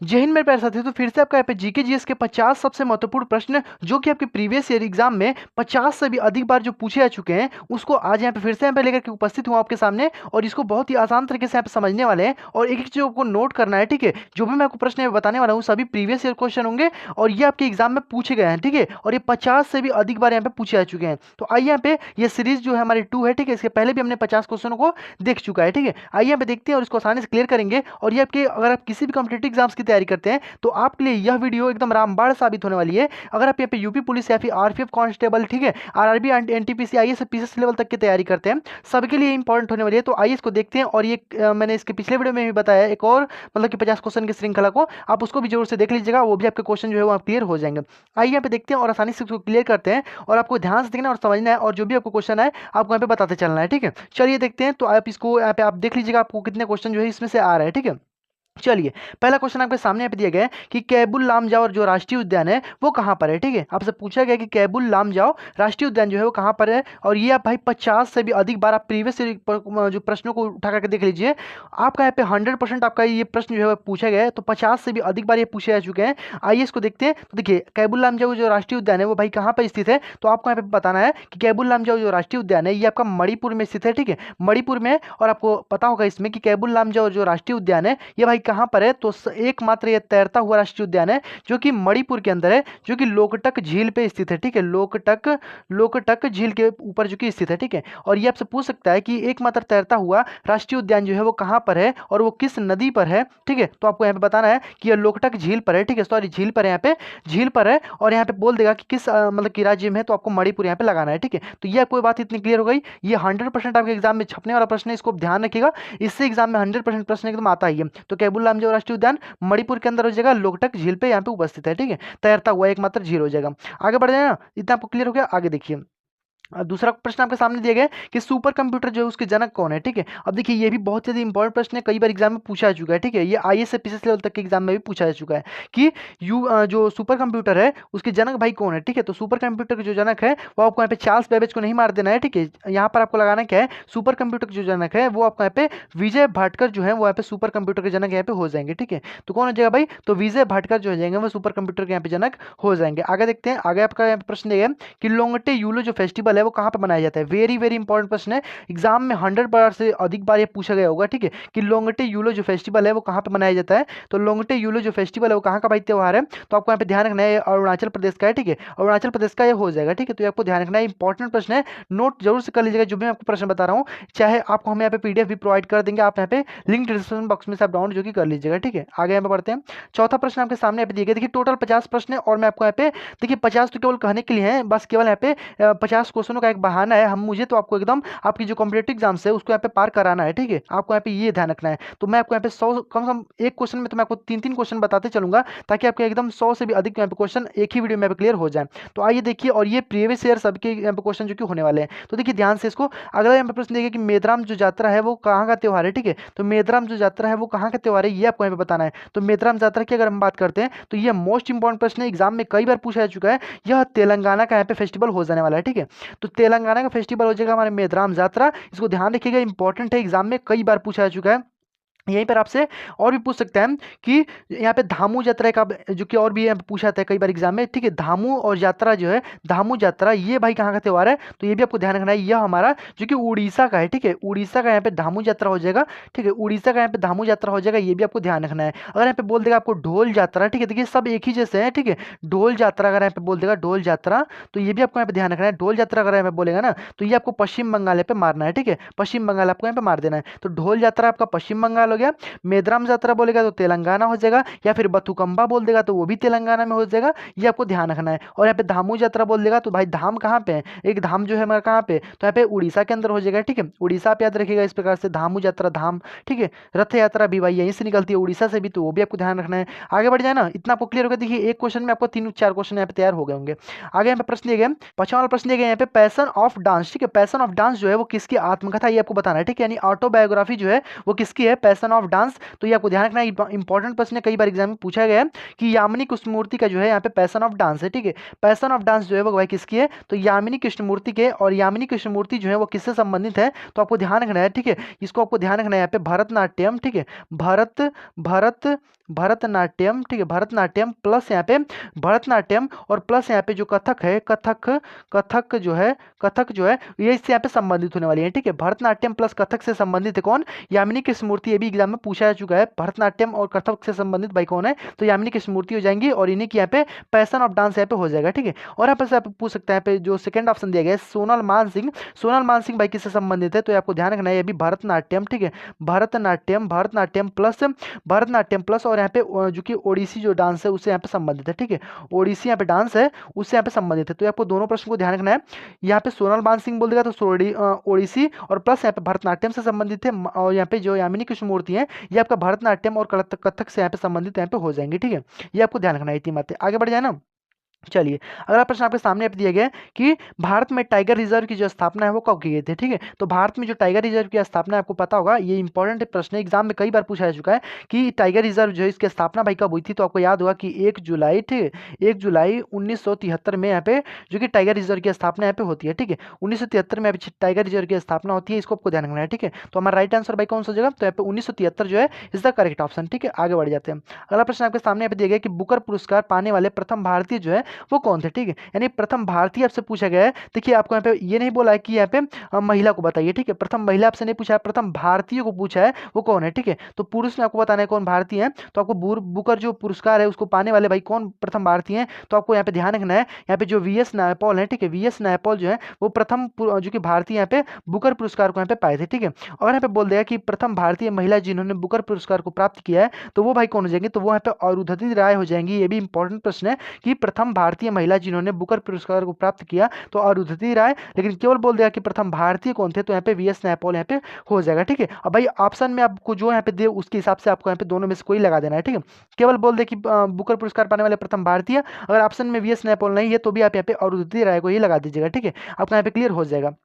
जय हिंद मेरे प्यारे साथियों। तो फिर से आपका यहाँ पे जीके जीएस के 50 सबसे महत्वपूर्ण प्रश्न जो कि आपके प्रीवियस ईयर एग्जाम में 50 से भी अधिक बार जो पूछे जा चुके हैं, उसको आज यहाँ पे फिर से यहाँ पे लेकर के उपस्थित हुआ आपके सामने, और इसको बहुत ही आसान तरीके से यहाँ पे समझने वाले हैं और एक एक चीज आपको नोट करना है। ठीक है, जो भी मैं आपको प्रश्न यहाँ पे बताने वाला हूँ सभी प्रीवियस ईयर क्वेश्चन होंगे और ये आपके एग्जाम में पूछे गए हैं। ठीक है, और ये 50 से भी अधिक बार यहाँ पे पूछे जा चुके हैं। तो आइए यहाँ पे ये सीरीज जो है हमारी 2 है। ठीक है, इसके पहले भी हमने 50 क्वेश्चनों को देख चुका है। ठीक है, आइए यहाँ पे देखते हैं और इसको आसानी से क्लियर करेंगे। और ये आपके अगर आप किसी भी कॉम्पिटेटिव एग्जाम्स की तैयारी करते हैं तो आपके लिए यह वीडियो एकदम रामबाण साबित होने वाली है। अगर आप यहाँ पे यूपी पुलिस या फिर आरपीएफ कांस्टेबल, ठीक है, RRB NTPC IAS PCS level तक की तैयारी करते हैं, सबके लिए इंपॉर्टेंट होने वाली है। तो आइए इसको देखते हैं। और ये मैंने इसके पिछले वीडियो में भी बताया एक और मतलब कि 50 क्वेश्चन की श्रृंखला को, आप उसको भी जरूर से देख लीजिएगा, वो भी आपके क्वेश्चन जो है वो क्लियर हो जाएंगे। आइए यहाँ पे देखते हैं और आसानी से उसको क्लियर करते हैं। और आपको ध्यान से देखना और समझना है, और जो भी आपको क्वेश्चन है आपको यहाँ पे बताते चलना है। ठीक है, चलिए देखते हैं। तो आप इसको यहाँ पे आप देख लीजिएगा आपको कितने क्वेश्चन जो है इसमें से आ रहे हैं। ठीक है, चलिए पहला क्वेश्चन आपके सामने यहाँ पे दिया गया है कि कैबुल लामजाओ जो राष्ट्रीय उद्यान है वो कहाँ पर है। ठीक है, आपसे पूछा गया कि कैबुल लामजाओ राष्ट्रीय उद्यान जो है वो कहाँ पर है, और ये आप भाई 50 से भी अधिक बार आप प्रीवियस जो प्रश्नों को उठा करके देख लीजिए। आपका यहाँ पे 100% आपका ये प्रश्न जो है वो पूछा गया है, तो 50 से भी अधिक बार ये पूछे जा चुके हैं। आइए इसको देखते हैं। तो देखिए कैबुल लामजाओ जो राष्ट्रीय उद्यान है वो भाई कहाँ पर स्थित है, तो आपको यहाँ पे बताना है कि कैबुल लामजाओ जो राष्ट्रीय उद्यान है ये आपका मणिपुर में स्थित है। ठीक है, मणिपुर में। और आपको पता होगा इसमें कि कैबुल लामजाओ जो राष्ट्रीय उद्यान है ये भाई कहाँ पर है, तो एकमात्र ये तैरता हुआ राष्ट्रीय उद्यान है जो कि मणिपुर के अंदर है, जो कि लोकटक झील पे स्थित है। ठीक है, लोकटक झील के ऊपर जो कि स्थित है। ठीक है, और ये आपसे पूछ सकता है कि एकमात्र तैरता हुआ राष्ट्रीय उद्यान जो है वो कहाँ पर है और वो किस नदी पर है। ठीक है, तो आपको यहाँ पे बताना है कि ये लोकटक झील पर है। ठीक है, सॉरी झील पर है, यहाँ पे झील पर है। और यहाँ पे बोल देगा कि किस मतलब कि राज्य में है, तो आपको मणिपुर यहाँ पे लगाना है। ठीक है, तो ये कोई बात इतनी क्लियर हो गई। ये 100% आपके एग्जाम में छपने वाला प्रश्न है, इसको ध्यान रखिएगा। इससे एग्जाम में 100% प्रश्न एकदम आता ही है। तो कैबुल लामजाओ राष्ट्रीय उद्यान मणिपुर के अंदर हो जाएगा, लोकटक झील पे यहाँ पे उपस्थित है। ठीक है, तैरता हुआ एकमात्र झील हो जाएगा। आगे बढ़ जाए ना, इतना आपको क्लियर हो गया। आगे देखिए, दूसरा प्रश्न आपके सामने दिया गया है कि सुपर कंप्यूटर जो है उसके जनक कौन है। ठीक है, अब देखिए ये भी बहुत ज्यादा इंपॉर्टेंट प्रश्न है, कई बार एग्जाम में पूछा जा चुका है। ठीक है, ये आईएएस से पीसीएस लेवल तक के एग्जाम में भी पूछा जा चुका है कि जो सुपर कंप्यूटर है उसके जनक भाई कौन है। ठीक है, तो सुपर कंप्यूटर के जो जनक है वो आपको यहाँ पे चार्ल्स बेबेज को नहीं मार देना है। ठीक है, यहाँ पर आपको लगाना क्या है, सुपर कंप्यूटर के जो जनक है वो आपको यहाँ पे विजय भाटकर जो है वो यहाँ पे सुपर कंप्यूटर के जनक यहाँ पे हो जाएंगे। ठीक है, तो कौन हो जाएगा भाई, तो विजय भाटकर जो हो जाएंगे वो सुपर कंप्यूटर के यहाँ पे जनक हो जाएंगे। आगे देखते हैं। आगे आपका यहाँ पे प्रश्न दिया गया कि लोंगटे यूलो जो फेस्टिवल है वो कहाँ पे मनाया जाता है। वेरी वेरी इंपॉर्टेंट प्रश्न है, एग्जाम में 100 बार से अधिक बार ये पूछा गया होगा। ठीक है, कि लोंगटे यूलो जो फेस्टिवल है वो कहाँ पे मनाया जाता है, तो लोंगटे यूलो जो फेस्टिवल है वो कहाँ का भाई त्योहार है, तो आपको यहाँ पे ध्यान रखना है अरुणाचल प्रदेश का है। ठीक है, अरुणाचल प्रदेश का ये हो जाएगा। ठीक है, तो ये आपको ध्यान रखना है, इंपॉर्टेंट प्रश्न है, नोट जरूर से कर लीजिएगा जो भी मैं आपको प्रश्न बता रहा हूँ। चाहे आपको हम यहाँ पे पीडीएफ भी प्रोवाइड कर देंगे, आप यहाँ पे लिंक डिस्क्रिप्शन बॉक्स में से आप डाउनलोड जो कि कर लीजिएगा। ठीक है, आगे यहाँ पे बढ़ते हैं। चौथा प्रश्न आपके सामने यहाँ पे दिए गए। देखिए टोटल 50 प्रश्न है और मैं आपको यहाँ पे देखिए 50 तो केवल कहने के लिए है, बस केवल यहाँ पे 50 क्वेश्चनों का एक बहाना है। हम मुझे तो आपको एकदम आपकी जो कॉम्पिटेटिव एग्जाम्स है उसको यहाँ पे पार कराना है। ठीक है, आपको यहाँ पे ये ध्यान रखना है। तो मैं आपको यहाँ पे 100 कम से कम एक क्वेश्चन में तो मैं आपको 3-3 क्वेश्चन बताते चलूंगा, ताकि आपके एकदम 100 से भी अधिक यहाँ पे क्वेश्चन एक ही वीडियो में क्लियर हो जाए। तो आइए देखिए, और ये प्रीवियस ईयर सबके यहाँ पे क्वेश्चन जो कि होने वाले हैं, तो देखिए ध्यान से इसको। अगला यहाँ पे प्रश्न देखिए कि मेदराम जो यात्रा है वो कहाँ का त्योहार है। ठीक है, तो मेदराम जो यात्रा है वो कहाँ का त्योहार है ये आपको यहाँ पे बताना है। तो मेदराम यात्रा की अगर हम बात करते हैं तो ये मोस्ट इंपॉर्टेंट प्रश्न है, एग्जाम में कई बार पूछा जा चुका है। यह तेलंगाना का यहाँ पे फेस्टिवल हो जाने वाला है। ठीक है, तो तेलंगाना का फेस्टिवल हो जाएगा हमारे मेदराम यात्रा, इसको ध्यान रखिएगा, इंपॉर्टेंट है, एग्जाम में कई बार पूछा जा चुका है। यहीं पर आपसे और भी पूछ सकते हैं कि यहाँ पे धामू यात्रा का जो कि और भी यहाँ पे पूछा जाता है कई बार एग्जाम में। ठीक है, धामू और यात्रा जो है, धामू यात्रा ये भाई कहाँ का त्योहार है, तो ये भी आपको ध्यान रखना है, यह हमारा जो कि उड़ीसा का है। ठीक है, उड़ीसा का यहाँ पे धामू यात्रा हो जाएगा। ठीक है, उड़ीसा का यहाँ पे धामू यात्रा हो जाएगा, ये भी आपको ध्यान रखना है। अगर यहाँ पे बोल देगा आपको ढोल यात्रा, ठीक है, देखिए सब एक ही जैसे है। ठीक है, ढोल यात्रा अगर यहाँ पे बोल देगा ढोल यात्रा, तो ये भी आपको यहाँ पे ध्यान रखना है। ढोल यात्रा अगर यहाँ पे बोलेगा ना तो ये आपको पश्चिम बंगाल पे मारना है। ठीक है, पश्चिम बंगाल आपको यहाँ पे मार देना है। तो ढोल यात्रा आपका पश्चिम बंगाल हो गया, मेदराम यात्रा बोलेगा तो तेलंगाना हो जाएगा, या फिर बथुकंबा बोल देगा तो वो भी तेलंगाना में हो जाएगा, ये आपको ध्यान रखना है। और यहाँ पे धामू यात्रा बोल देगा तो भाई धाम कहाँ पे है, एक धाम जो है हमारा कहाँ पे, तो यहाँ पे उड़ीसा के अंदर हो जाएगा। ठीक है, उड़ीसा आप याद रखिएगा इस प्रकार से, धामू यात्रा धाम। ठीक है, रथ यात्रा भी भाई यहीं से निकलती है उड़ीसा से भी, तो वो भी आपको ध्यान रखना है। आगे बढ़ जाए ना, इतना आपको क्लियर होगा। देखिए एक क्वेश्चन में आपको 3-4 क्वेश्चन यहाँ पे तैयार हो गए होंगे। आगे यहाँ पे प्रश्न दिए गए, 5वां वाला प्रश्न दिया गया यहाँ पे पैशन ऑफ डांस। ठीक है, पैशन ऑफ डांस जो है वो किसकी आत्मकथा ये आपको बताना है। ठीक है, यानी ऑटोबायोग्राफी जो है वो किसकी है, पैशन ऑफ डांस। तो ये आपको ध्यान रखना है, इंपॉर्टेंट प्रश्न है, कई बार एग्जाम में पूछा गया है कि यामिनी कृष्णमूर्ति का जो है यहाँ पे पैशन ऑफ डांस है। ठीक है, पैशन ऑफ डांस जो है वो भाई किसकी है, तो यामिनी कृष्णमूर्ति के। और यामिनी कृष्णमूर्ति जो है वो किससे संबंधित है, तो आपको ध्यान रखना है। ठीक है, इसको आपको ध्यान रखना है यहाँ पे भरतनाट्यम। ठीक है, भरत भरतनाट्यम, ठीक है, भरतनाट्यम प्लस यहाँ पे भरतनाट्यम और प्लस यहाँ पे जो कथक है, कथक जो है ये इससे यहाँ पे संबंधित होने वाली है, ठीक है। भरतनाट्यम प्लस कथक से संबंधित है कौन? यामिनी कृष्णमूर्ति। ये भी एग्जाम में पूछा जा चुका है। भरतनाट्यम और कथक से संबंधित भाई कौन है? तो यामिनी कृष्णमूर्ति हो जाएंगी और इन्हीं की यहाँ पे पैशन ऑफ डांस यहाँ पे हो जाएगा, ठीक है। और यहाँ पे से आप पूछ सकते हैं, यहाँ पे जो सेकंड ऑप्शन दिया गया है सोनल मानसिंह, सोनल मानसिंह भाई किससे संबंधित है? तो आपको ध्यान रखना है ये भी भरतनाट्यम, ठीक है। भरतनाट्यम प्लस और यहाँ पे जो कि ओडिसी जो डांस है उससे यहाँ पे संबंधित है, ठीक है। ओडिसी यहाँ पे डांस है उससे यहाँ पे संबंधित है। तो आपको दोनों प्रश्न को ध्यान रखना है। यहाँ पे सोनल मानसिंह बोल देगा तो ओडिसी और प्लस यहाँ पे भरतनाट्यम से संबंधित है। और यहाँ पे जो यामिनी कृष्णमूर्ति है ये आपका भरतनाट्यम और कथक से यहाँ पे संबंधित यहाँ पे हो जाएंगे, ठीक है। ये आपको ध्यान रखना है, इतनी बातें। आगे बढ़ जाए ना। चलिए अगला प्रश्न आपके सामने दिया गया है कि भारत में टाइगर रिजर्व की जो स्थापना है वो कब की गई थी, ठीक है। तो भारत में जो टाइगर रिजर्व की स्थापना है आपको पता होगा, ये इंपॉर्टेंट प्रश्न है, एग्जाम में कई बार पूछा जा चुका है कि टाइगर रिजर्व जो है इसकी स्थापना भाई कब हुई थी। तो आपको याद होगा कि 1 जुलाई, ठीक है, 1 जुलाई 1973 में यहाँ पे जो कि टाइगर रिजर्व की स्थापना यहाँ पे होती है, ठीक है। 1973 में टाइगर रिजर्व की स्थापना होती है, इसको आपको ध्यान रखना है, ठीक है। तो हमारा राइट आंसर भाई कौन सा जगह? तो यहाँ पे 1973 जो है इज द करेक्ट ऑप्शन, ठीक है। आगे बढ़ जाते हैं। अगला प्रश्न आपके सामने यहाँ पे दिया गया कि बुकर पुरस्कार पाने वाले प्रथम भारतीय जो है वो कौन थे, ठीक है। यानी प्रथम भारतीय आपसे पूछा गया है। देखिए आपको यहाँ पे ये नहीं बोला है कि यहाँ पे महिला को बताइए, ठीक है। प्रथम महिला आपसे नहीं पूछा है, प्रथम भारतीय को पूछा है, वो कौन है, ठीक है। तो पुरुष में आपको बताना है कौन भारतीय है। तो आपको बुकर जो पुरस्कार है उसको पाने वाले भाई कौन प्रथम भारतीय है। तो आपको यहाँ पे ध्यान रखना है, यहाँ पे जो वीएस नायपॉल है, ठीक है, वीएस नायपॉल जो है वो प्रथम जो कि भारतीय यहाँ पे बुकर पुरस्कार को यहाँ पे पाए थे, ठीक है। और यहाँ पे बोल दिया कि प्रथम भारतीय महिला जिन्होंने बुकर पुरस्कार को प्राप्त किया है तो वो भाई कौन हो जाएंगे? तो वो यहाँ पे अरुंधति राय हो जाएंगी। ये भी इंपॉर्टेंट प्रश्न है कि प्रथम भारतीय महिला जिन्होंने बुकर पुरस्कार को प्राप्त किया तो अरुंधति राय, लेकिन केवल बोल दिया कि प्रथम भारतीय कौन थे, तो यहाँ पे वीएस नायपॉल यहाँ पे हो जाएगा, ठीक है। अब भाई ऑप्शन में आपको जो यहाँ पे दे उसके हिसाब से आपको यहाँ पे दोनों में से कोई लगा देना है, ठीक है। केवल बोल दे कि बुकर पुरस्कार पाने वाले प्रथम भारतीय, अगर ऑप्शन में वीएस नायपॉल नहीं है तो भी आप यहाँ पे अरुंधति राय को ही लगा दीजिएगा, ठीक है। आपका यहाँ पे क्लियर हो जाएगा।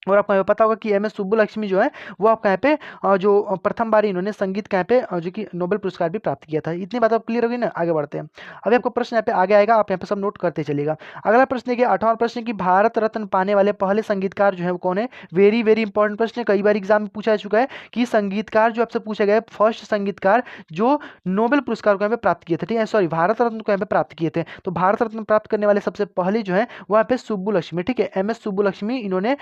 और आपको यहाँ पे पता होगा कि एम एस सुब्बुलक्ष्मी जो है वो आपका यहाँ पे जो प्रथम बार इन्होंने संगीत का यहाँ पे जो कि नोबेल पुरस्कार भी प्राप्त किया था। इतनी बात आप क्लियर होगी ना। आगे बढ़ते हैं। अभी आपको प्रश्न यहाँ पे आगे आएगा, आप यहाँ पे सब नोट करते चलिएगा। अगला प्रश्न देखिए 8वां प्रश्न की भारत रत्न पाने वाले पहले संगीतकार जो है वो कौन है। वेरी वेरी इंपॉर्टेंट प्रश्न है, कई बार एग्जाम में पूछा जा चुका है कि संगीतकार जो आपसे पूछा गया है, फर्स्ट संगीतकार जो नोबेल पुरस्कार को यहाँ पे प्राप्त किए थे, ठीक है, सॉरी भारत रत्न को यहाँ पे प्राप्त किए थे। तो भारत रत्न प्राप्त करने वाले सबसे पहले जो है वो यहाँ पे सुब्बुलक्ष्मी, ठीक है, एम एस सुब्बुलक्ष्मी। इन्होंने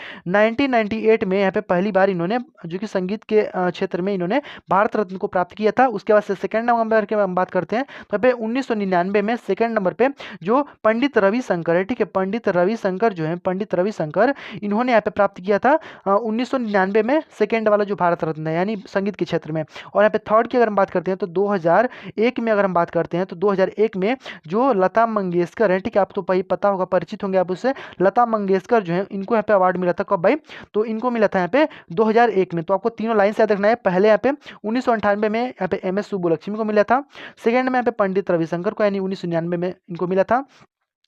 1998 में यहाँ पे पहली बार इन्होंने जो कि संगीत के क्षेत्र में इन्होंने भारत रत्न को प्राप्त किया था। उसके बाद से सेकंड नंबर की हम बात करते हैं तो यहाँ पे 1999 में सेकंड नंबर पे जो पंडित रविशंकर है, ठीक है, पंडित रविशंकर जो है, पंडित रविशंकर इन्होंने यहाँ पे प्राप्त किया था 1999 में सेकंड वाला जो भारत रत्न है यानी संगीत के क्षेत्र में। और यहाँ पे थर्ड की अगर हम बात करते हैं तो 2001 में अगर हम बात करते हैं तो 2001 में जो लता मंगेशकर है, ठीक है, आप तो पता होगा, परिचित होंगे आप उससे, लता मंगेशकर जो है इनको यहाँ पे अवार्ड मिला था। कब भाई? तो इनको मिला था यहाँ पे 2001 में। तो आपको तीनों लाइन से याद रखना है। पहले यहाँ पे 1998 में यहाँ पे एम एस सुब्बुलक्ष्मी को मिला था, सेकंड में यहाँ पे पंडित रविशंकर को यानी 1999 में इनको मिला था,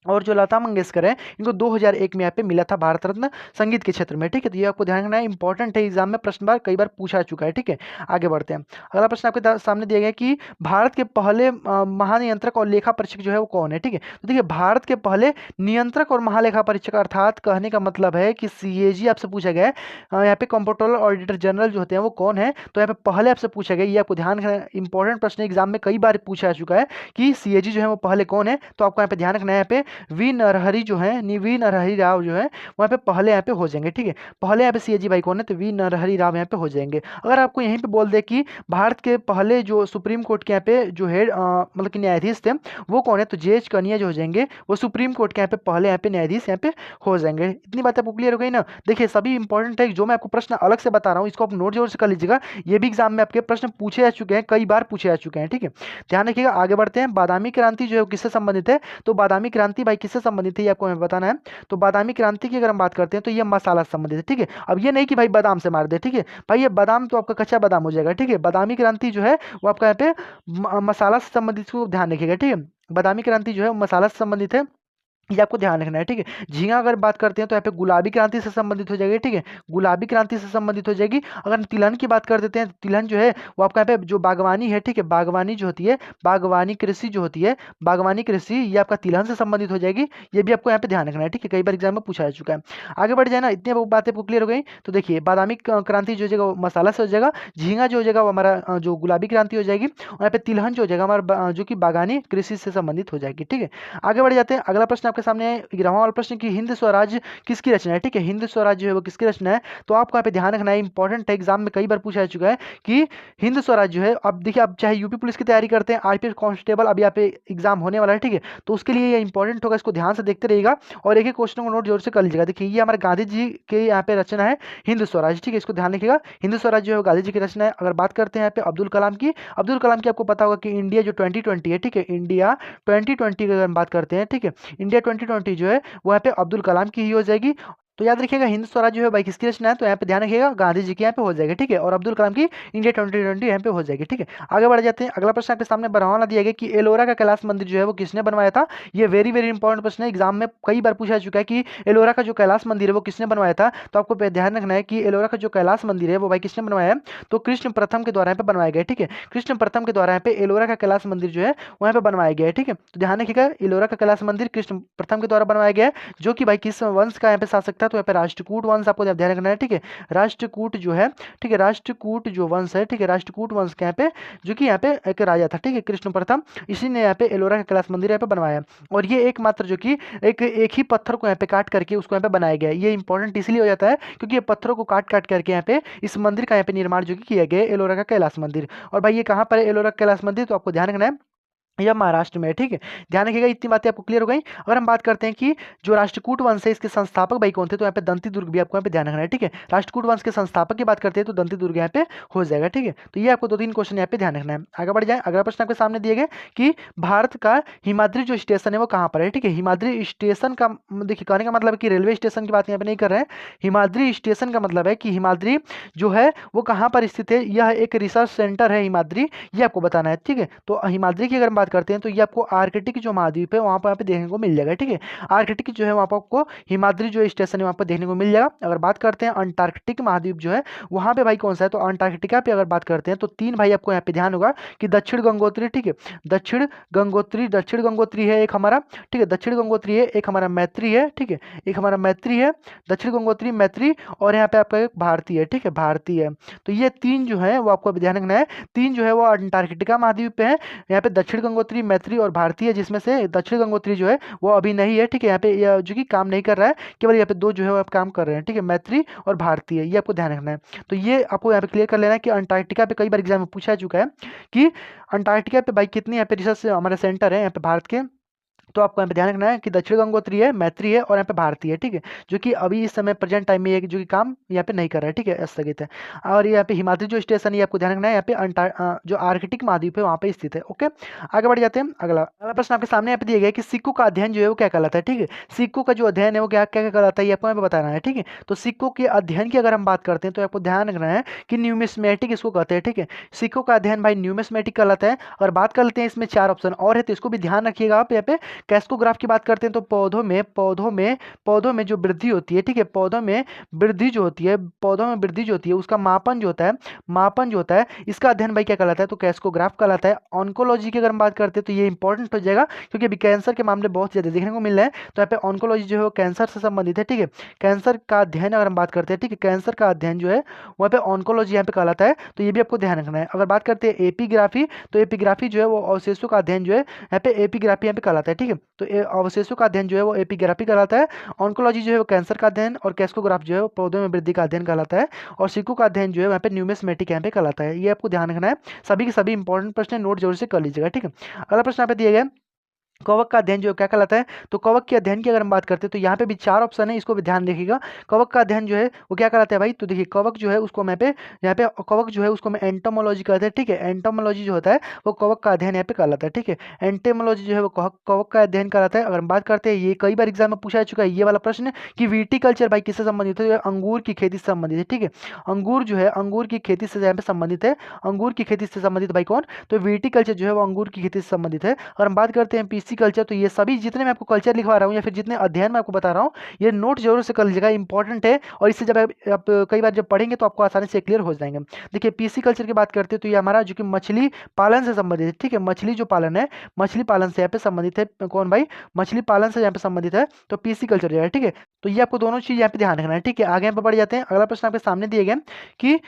और जो लता मंगेशकर है इनको 2001 में यहाँ पे मिला था भारत रत्न संगीत के क्षेत्र में, ठीक है। तो ये आपको ध्यान रखना है, इंपॉर्टेंट है, एग्जाम में प्रश्न बार कई बार पूछा चुका है, ठीक है। आगे बढ़ते हैं। अगला प्रश्न आपके सामने दिया गया कि भारत के पहले महानियंत्रक और लेखा परीक्षक जो है वो कौन है, ठीक है। तो देखिए भारत के पहले नियंत्रक और महालेखा परीक्षक, अर्थात कहने का मतलब है कि सीएजी आपसे पूछा गया है, यहाँ पे कंप्ट्रोलर ऑडिटर जनरल जो होते हैं वो कौन है। तो यहाँ पे पहले आपसे पूछा गया, ये आपको ध्यान रखना है, इंपॉर्टेंट प्रश्न एग्जाम में कई बार पूछा जा चुका है कि सीएजी जो है वो पहले कौन है। तो आपको यहाँ पे ध्यान रखना है, यहाँ पे वी नरहरि जो है, वी नरहरि राव जो है वहाँ पे पहले यहाँ पे हो जाएंगे, ठीक है। पहले यहाँ पे सीएजी भाई कौन है? तो वी नरहरि राव यहाँ पे हो जाएंगे। अगर आपको यहीं पे बोल दे कि भारत के पहले जो सुप्रीम कोर्ट के यहाँ पे जो हेड मतलब कि न्यायाधीश थे वो कौन है, तो जेएच कनिया जो हो जाएंगे वो सुप्रीम कोर्ट के यहाँ पे पहले यहाँ पे न्यायाधीश यहाँ पे हो जाएंगे। इतनी बात आपको क्लियर हो गई ना। देखिए सभी इंपॉर्टेंट है, जो मैं आपको प्रश्न अलग से बता रहा हूँ इसको आप नोट जरूर से कर लीजिएगा। ये भी एग्जाम में आपके प्रश्न पूछे जा चुके हैं, कई बार पूछे जा चुके हैं, ठीक है, ध्यान रखिएगा। आगे बढ़ते हैं। बादामी क्रांति जो है किससे संबंधित है? तो बादामी क्रांति भाई किससे संबंधित है ये आपको हमें बताना है। तो बादामी क्रांति की अगर हम बात करते हैं तो ये मसाला से संबंधित है, ठीक है। अब ये नहीं कि भाई बादाम से मार दे, ठीक है, भाई ये बादाम तो आपका कच्चा बादाम हो जाएगा, ठीक है। बादामी क्रांति जो है वो आपका यहाँ पे मसाला से संबंधित को ध्यान रखिएगा, ठीक है। बादामी क्रांति जो है मसाला से संबंधित है। ये आपको ध्यान रखना है, ठीक है। झींगा अगर बात करते हैं तो यहाँ पे गुलाबी क्रांति से संबंधित हो जाएगी, ठीक है, गुलाबी क्रांति से संबंधित हो जाएगी। अगर हम तिलहन की बात कर देते हैं तो तिलहन जो है वो आपका यहाँ पे जो बागवानी है, ठीक है, बागवानी जो होती है, बागवानी कृषि जो होती है, बागवानी कृषि, ये आपका तिलहन से संबंधित हो जाएगी। ये भी आपको यहाँ पे ध्यान रखना है, ठीक है, कई बार एग्जाम में पूछा जा चुका है। आगे बढ़ जाए ना, इतनी बातें आपको क्लियर हो गई। तो देखिए बादामी क्रांति जो हो जाएगा वो मसाला से हो जाएगा, झींगा जो हो जाएगा वो हमारा जो गुलाबी क्रांति हो जाएगी, और यहाँ पे तिलहन जो हो जाएगा हमारा जो कि बागानी कृषि से संबंधित हो जाएगी, ठीक है। आगे बढ़ जाते हैं, अगला प्रश्न आपके सामने है 11वां वाला प्रश्न कि हिंद स्वराज किसकी रचना है, ठीक है, हिंद स्वराज जो है वो किसकी रचना है। तो आपको यहाँ पे ध्यान रखना है, इंपॉर्टेंट है, एग्जाम में कई बार पूछा जा चुका है कि हिंद स्वराज जो है, अब देखिए आप चाहे यूपी पुलिस की तैयारी करते हैं, आईपीएस कांस्टेबल, अभी यहाँ पे एग्जाम होने वाला है, ठीक है, तो उसके लिए ये इंपॉर्टेंट होगा, इसको ध्यान से देखते रहिएगा और एक एक क्वेश्चन को नोट जोर से कर लीजिएगा। देखिए ये हमारे गांधी जी के यहाँ पे रचना है हिंद स्वराज, ठीक है, इसको ध्यान रखिएगा, हिंद स्वराज जो है गांधी जी की रचना है। अगर बात करते हैं यहाँ पे अब्दुल कलाम की, अब्दुल कलाम की आपको पता होगा कि इंडिया जो 2020 है, ठीक है, इंडिया 2020 की अगर हम बात करते हैं, ठीक है, इंडिया 2020 जो है वो यहाँ पे अब्दुल कलाम की ही हो जाएगी। तो याद रखिएगा हिंद स्वराज जो है भाई किसकी रचना है, तो यहाँ पे ध्यान रखिएगा गांधी जी की यहाँ पे हो जाएगा, ठीक है, और अब्दुल कलाम की इंडिया 2020 यहाँ पे हो जाएगी, ठीक है। आगे बढ़ जाते हैं, अगला प्रश्न आपके सामने बढ़ावा दिया गया कि एलोरा का कैलाश मंदिर जो है वो किसने बनवाया था। ये वेरी वेरी इंपॉर्टेंट प्रश्न है, एग्जाम में कई बार पूछा जा चुका है कि एलोरा का जो कैलाश मंदिर है वो किसने बनवाया था। तो आपको ध्यान रखना है कि एलोरा का जो कैलाश मंदिर है वो भाई किसने बनवाया है, तो कृष्ण प्रथम के द्वारा यहाँ पे बनवाया गया, ठीक है, कृष्ण प्रथम के द्वारा यहाँ पे एलोरा का कैलाश मंदिर जो है वहाँ पे बनवाया गया है, ठीक है। तो ध्यान रखिएगा एलोरा का कैलाश मंदिर कृष्ण प्रथम के द्वारा बनवाया गया है, जो कि भाई किस वंश का यहाँ पे शासक था, तो यहाँ पे राष्ट्रकूट वंश आपको ध्यान रखना है, ठीक है, राष्ट्रकूट जो है, ठीक है, राष्ट्रकूट जो वंश है, ठीक है, राष्ट्रकूट वंश के यहाँ पे जो कि यहाँ पे एक राजा था, ठीक है, कृष्ण प्रथम, इसी ने यहाँ पे एलोरा का कैलाश मंदिर यहाँ पे बनवाया। और ये एकमात्र जो कि एक ही पत्थर को यहाँ पे काट करके उसको यहाँ पे बनाया गया है। ये इंपॉर्टेंट इसलिए हो जाता है क्योंकि ये पत्थरों को काट काट करके यहाँ पे इस मंदिर का यहाँ पे निर्माण जो कि किया गया है, एलोरा का कैलाश मंदिर। और भाई ये कहाँ पर है एलोरा का कैलाश मंदिर, तो आपको ध्यान रखना है यह महाराष्ट्र में है, ठीक है, ध्यान रखिएगा, इतनी बातें आपको क्लियर हो गई। अगर हम बात करते हैं कि जो राष्ट्रकूट वंश है इसके संस्थापक भाई कौन थे, तो यहाँ पे दंती दुर्ग भी आपको यहाँ पे ध्यान रखना है, ठीक है, राष्ट्रकूट वंश के संस्थापक की बात करते हैं तो दंती दुर्ग यहाँ पे हो जाएगा, ठीक है। तो ये आपको दो तीन क्वेश्चन यहाँ पे ध्यान रखना है। आगे बढ़ जाए, अगला प्रश्न आपके सामने दिए गए कि भारत का हिमाद्री जो स्टेशन है वो कहाँ पर है, ठीक है, हिमाद्री स्टेशन का देखिए कहने का मतलब है कि रेलवे स्टेशन की बात यहाँ पे नहीं कर रहे हैं, हिमाद्री स्टेशन का मतलब है कि हिमाद्री जो है वो कहाँ पर स्थित है, यह एक रिसर्च सेंटर है हिमाद्री, ये आपको बताना है, ठीक है। तो हिमाद्री की अगर हम बात करते हैं तो ये आपको आर्कटिक जो महाद्वीप है वहाँ पर यहाँ पे देखने को मिल जाएगा, ठीक है, आर्कटिक जो है वहाँ पर आपको हिमाद्री जो स्टेशन है वहाँ पर देखने को मिल जाएगा। अगर बात करते हैं अंटार्कटिक महाद्वीप जो है वहाँ पे भाई कौन सा है, तो अंटार्कटिका पे अगर बात करते हैं तो तीन भाई आपको यहाँ पे ध्यान होगा कि दक्षिण गंगोत्री, ठीक है, दक्षिण गंगोत्री है एक हमारा, ठीक है, दक्षिण गंगोत्री है एक हमारा, मैत्री है, ठीक है, एक हमारा मैत्री है, दक्षिण गंगोत्री मैत्री, और यहाँ पे आपका एक भारतीय है, ठीक है, भारतीय है। तो ये तीन जो है वो आपको अभी ध्यान रखना है, तीन जो है वो अंटार्कटिका महाद्वीप पे है, यहाँ पे दक्षिण गंगोत्री मैत्री और भारतीय, जिसमें से दक्षिण गंगोत्री जो है वो अभी नहीं है, ठीक है, यहाँ पे जो कि काम नहीं कर रहा है, केवल यहाँ पे दो जो है वो आप काम कर रहे हैं, ठीक है, मैत्री और भारतीय, ये आपको ध्यान रखना है। तो ये आपको यहाँ पे क्लियर कर लेना है कि अंटार्कटिका पे कई बार एग्जाम में पूछा चुका है कि अंटार्कटिका पे भाई कितनी यहाँ पे रिसर्च हमारे सेंटर है यहाँ पे भारत के। तो आपको यहाँ पे ध्यान रखना है कि दक्षिण गंगोत्री है, मैत्री है और यहाँ पे भारतीय है, ठीक है, जो कि अभी इस समय प्रेजेंट टाइम में ये जो कि काम यहाँ पे नहीं कर रहा है, ठीक है, स्थगित है। और यहाँ पे हिमाद्री जो स्टेशन है ये आपको ध्यान रखना है, यहाँ पे जो आर्कटिक महाद्वीप है वहाँ पे स्थित है। ओके, आगे बढ़ जाते हैं, अगला अगला प्रश्न आपके सामने यहाँ पे दिया गया है कि सिक्कों का अध्ययन जो है वो क्या कहलाता है, ठीक है, सिक्कों का जो अध्ययन है वो क्या क्या कहलाता है ये आपको यहाँ पे बताना है, ठीक है। तो सिक्कों के अध्ययन की अगर हम बात करते हैं तो आपको ध्यान रखना है कि न्यूमिस्मेटिक इसको कहते हैं, ठीक है, सिक्कों का अध्ययन भाई न्यूमिस्मेटिक कहलाता है। और बात कर लेते हैं इसमें चार ऑप्शन और है तो इसको भी ध्यान रखिएगा आप। यहाँ पे कैस्कोग्राफ की बात करते हैं तो पौधों में जो वृद्धि होती है, ठीक है, पौधों में वृद्धि जो होती है उसका मापन जो होता है इसका अध्ययन भाई क्या कहलाता है, तो कैस्कोग्राफ कहलाता है। ऑन्कोलॉजी की अगर हम बात करते हैं तो ये इंपॉर्टेंट हो जाएगा क्योंकि अभी कैंसर के मामले बहुत ज़्यादा देखने को मिल रहे हैं, तो यहाँ पे ऑन्कोलॉजी जो है वो कैंसर से संबंधित है, ठीक है, कैंसर का अध्ययन अगर हम बात करते हैं, ठीक है, कैंसर का अध्ययन जो है वहाँ पे ऑन्कोलॉजी यहाँ पे कहलाता है, तो ये भी आपको ध्यान रखना है। अगर बात करते हैं एपिग्राफी, तो एपिग्राफी जो है वो अवशेषों का अध्ययन जो है यहाँ पे एपिग्राफी यहाँ पे कहलाता है, ठीक है, तो अवशेषों का अध्ययन जो है वो एपिग्राफी कहलाता है। ऑन्कोलॉजी जो है वो कैंसर का अध्ययन और कैस्कोग्राफ जो है वो पौधों में वृद्धि का अध्ययन कहलाता है। और सिक्कों का अध्ययन जो है वहाँ पे न्यूमिस्मेटिक यहाँ पे कहलाता है। ये आपको ध्यान रखना है, सभी के सभी इंपॉर्टेंट प्रश्न नोट जरूर से कर लीजिएगा, ठीक है। अगला प्रश्न यहाँ पे दिया गया कवक का अध्ययन जो क्या कहलाता है, तो कवक के अध्ययन की अगर हम बात करते हैं तो यहाँ पे भी चार ऑप्शन है, इसको भी ध्यान रखिएगा। कवक का अध्ययन जो है वो क्या कहलाता है भाई, तो देखिए कवक जो है उसको मैं पे यहाँ पे कवक जो है उसको मैं एंटोमोलॉजी कहते हैं, ठीक है, एंटोमोलॉजी जो होता है वो कवक का अध्ययन यहाँ पे कहलाता है, ठीक है, एंटेमोलॉजी जो है वो कवक का अध्ययन कहलाता है। अगर हम बात करते हैं ये कई बार एग्जाम में पूछा जा चुका है ये वाला प्रश्न कि विटीकल्चर भाई किससे संबंधित है, अंगूर की खेती से संबंधित है, ठीक है, अंगूर जो है अंगूर की खेती से यहाँ पे संबंधित है, अंगूर की खेती से संबंधित भाई कौन, तो विटीकल्चर जो है वो अंगूर की खेती से संबंधित है। और हम बात करते हैं पीसी कल्चर। तो ये सभी जितने मैं आपको कल्चर लिखवा रहा हूँ या फिर जितने अध्ययन मैं आपको बता रहा हूँ, ये नोट जरूर से कर लीजिएगा, इंपॉर्टेंट है। और इससे जब आप कई बार जब पढ़ेंगे तो आपको आसानी से क्लियर हो जाएंगे। देखिए पीसी कल्चर की बात करते हैं तो ये हमारा जो कि मछली पालन से संबंधित है, ठीक है। मछली जो पालन है, मछली पालन से यहाँ पे संबंधित है। कौन भाई? मछली पालन से यहाँ पे संबंधित है, तो पीसी कल्चर जो है, ठीक है। तो ये आपको दोनों चीज यहाँ पे ध्यान रखना है, ठीक है। आगे यहाँ पे बढ़ जाते हैं। अगला प्रश्न आपके सामने दिए गए कि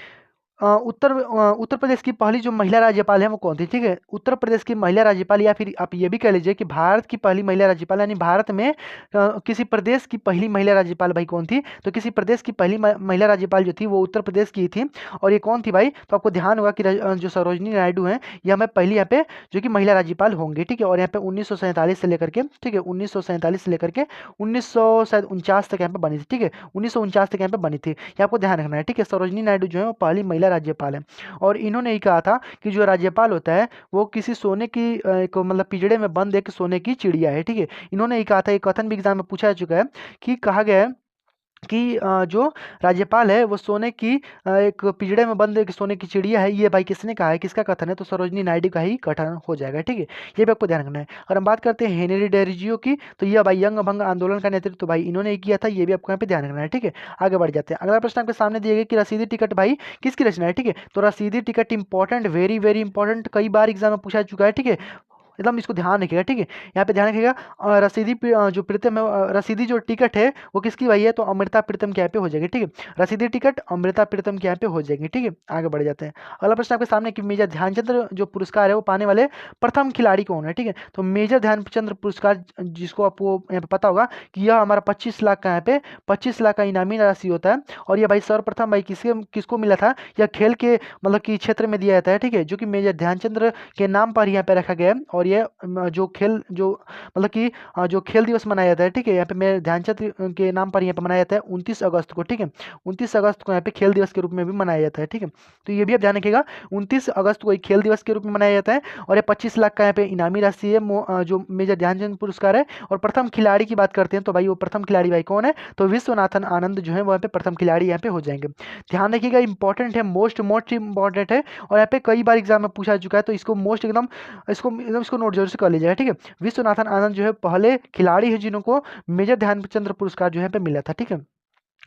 उत्तर प्रदेश की पहली जो महिला राज्यपाल है वो कौन थी, ठीक है। उत्तर प्रदेश की महिला राज्यपाल, या फिर आप ये भी कह लीजिए कि भारत की पहली महिला राज्यपाल, यानी भारत में किसी प्रदेश की पहली महिला राज्यपाल भाई कौन थी? तो किसी प्रदेश की पहली महिला राज्यपाल जो थी वो उत्तर प्रदेश की थी। और ये कौन थी भाई? तो आपको ध्यान होगा कि जो सरोजनी नायडू हैं, ये हमें पहली यहाँ पे जो कि महिला राज्यपाल होंगी, ठीक है। और यहाँ पे 1947 से लेकर के, ठीक है, 1947 से लेकर के 1949 तक यहाँ पे बनी थी, ठीक है। 1949 तक यहाँ पे बनी थी, ये आपको ध्यान रखना है, ठीक है। सरोजनी नायडू जो है वो पहली महिला राज्यपाल है। और इन्होंने ही कहा था कि जो राज्यपाल होता है वो किसी सोने की एक मतलब पिंजड़े में बंद एक सोने की चिड़िया है, ठीक है। इन्होंने ही कहा था, एक कथन भी एग्जाम में पूछा जा चुका है कि कहा गया है कि जो राज्यपाल है वो सोने की एक पिंजड़े में बंद एक सोने की चिड़िया है। ये भाई किसने कहा है, किसका कथन है? तो सरोजनी नायडू का ही कथन हो जाएगा, ठीक है। ये भी आपको ध्यान रखना है। और हम बात करते हैं हेनरी डेरिजियो की, तो ये भाई यंग भंग आंदोलन का नेतृत्व तो भाई इन्होंने ही किया था, ये भी आपको यहाँ पे ध्यान रखना है, ठीक है। आगे बढ़ जाते हैं। अगला प्रश्न आपके सामने दिए गए कि रसीदी टिकट भाई किसकी रचना है, ठीक है। तो रसीदी ticket important, very very important, कई बार एग्जाम में पूछा चुका है, ठीक है। एकदम इसको ध्यान रखिएगा, ठीक है। यहाँ पे ध्यान रखिएगा। जो प्रीतम है, रसीदी जो टिकट है वो किसकी भाई है? तो अमृता प्रीतम के यहाँ पे हो जाएगी, ठीक है। रसीदी टिकट अमृता प्रीतम के यहाँ पे हो जाएगी, ठीक है। आगे बढ़ जाते हैं। अगला प्रश्न आपके सामने कि मेजर ध्यानचंद्र जो पुरस्कार है वो पाने वाले प्रथम खिलाड़ी कौन है, ठीक है। तो मेजर ध्यानचंद्र पुरस्कार, जिसको आपको यहाँ पे पता होगा कि यह हमारा 25 लाख का यहाँ पे 25 लाख का इनामी राशि होता है। और यह भाई सर्वप्रथम भाई किसको मिला था? यह खेल के मतलब कि क्षेत्र में दिया जाता है, ठीक है, जो कि मेजर ध्यानचंद्र के नाम पर यहाँ पे रखा गया है। और ये जो खेल जो मतलब कि जो खेल दिवस मनाया जाता है, ठीक है, यहाँ पे मेरे ध्यानचंद के नाम पर यहाँ पे मनाया जाता है 29 अगस्त को, ठीक है। 29 अगस्त को यहाँ पे खेल दिवस के रूप में भी मनाया जाता है, ठीक है। तो ये भी आप ध्यान रखिएगा, 29 अगस्त को एक खेल दिवस के रूप में मनाया जाता है। और ये 25 लाख का यहाँ पे इनामी राशि है, जो मेजर ध्यानचंद पुरस्कार है। और प्रथम खिलाड़ी की बात करते हैं तो भाई वो प्रथम खिलाड़ी भाई कौन है? तो विश्वनाथन आनंद जो है वो यहाँ पे प्रथम खिलाड़ी यहाँ पे हो जाएंगे। ध्यान रखिएगा, इंपॉर्टेंट है, मोस्ट इंपॉर्टेंट है। और यहाँ पे कई बार एग्जाम में पूछा चुका है, तो इसको मोस्ट एकदम इसको नोट जरूर से कर लीजिएगा, ठीक है। विश्वनाथन आनंद जो है पहले खिलाड़ी है जिनको मेजर ध्यानचंद्र पुरस्कार जो है पे मिला था, ठीक है।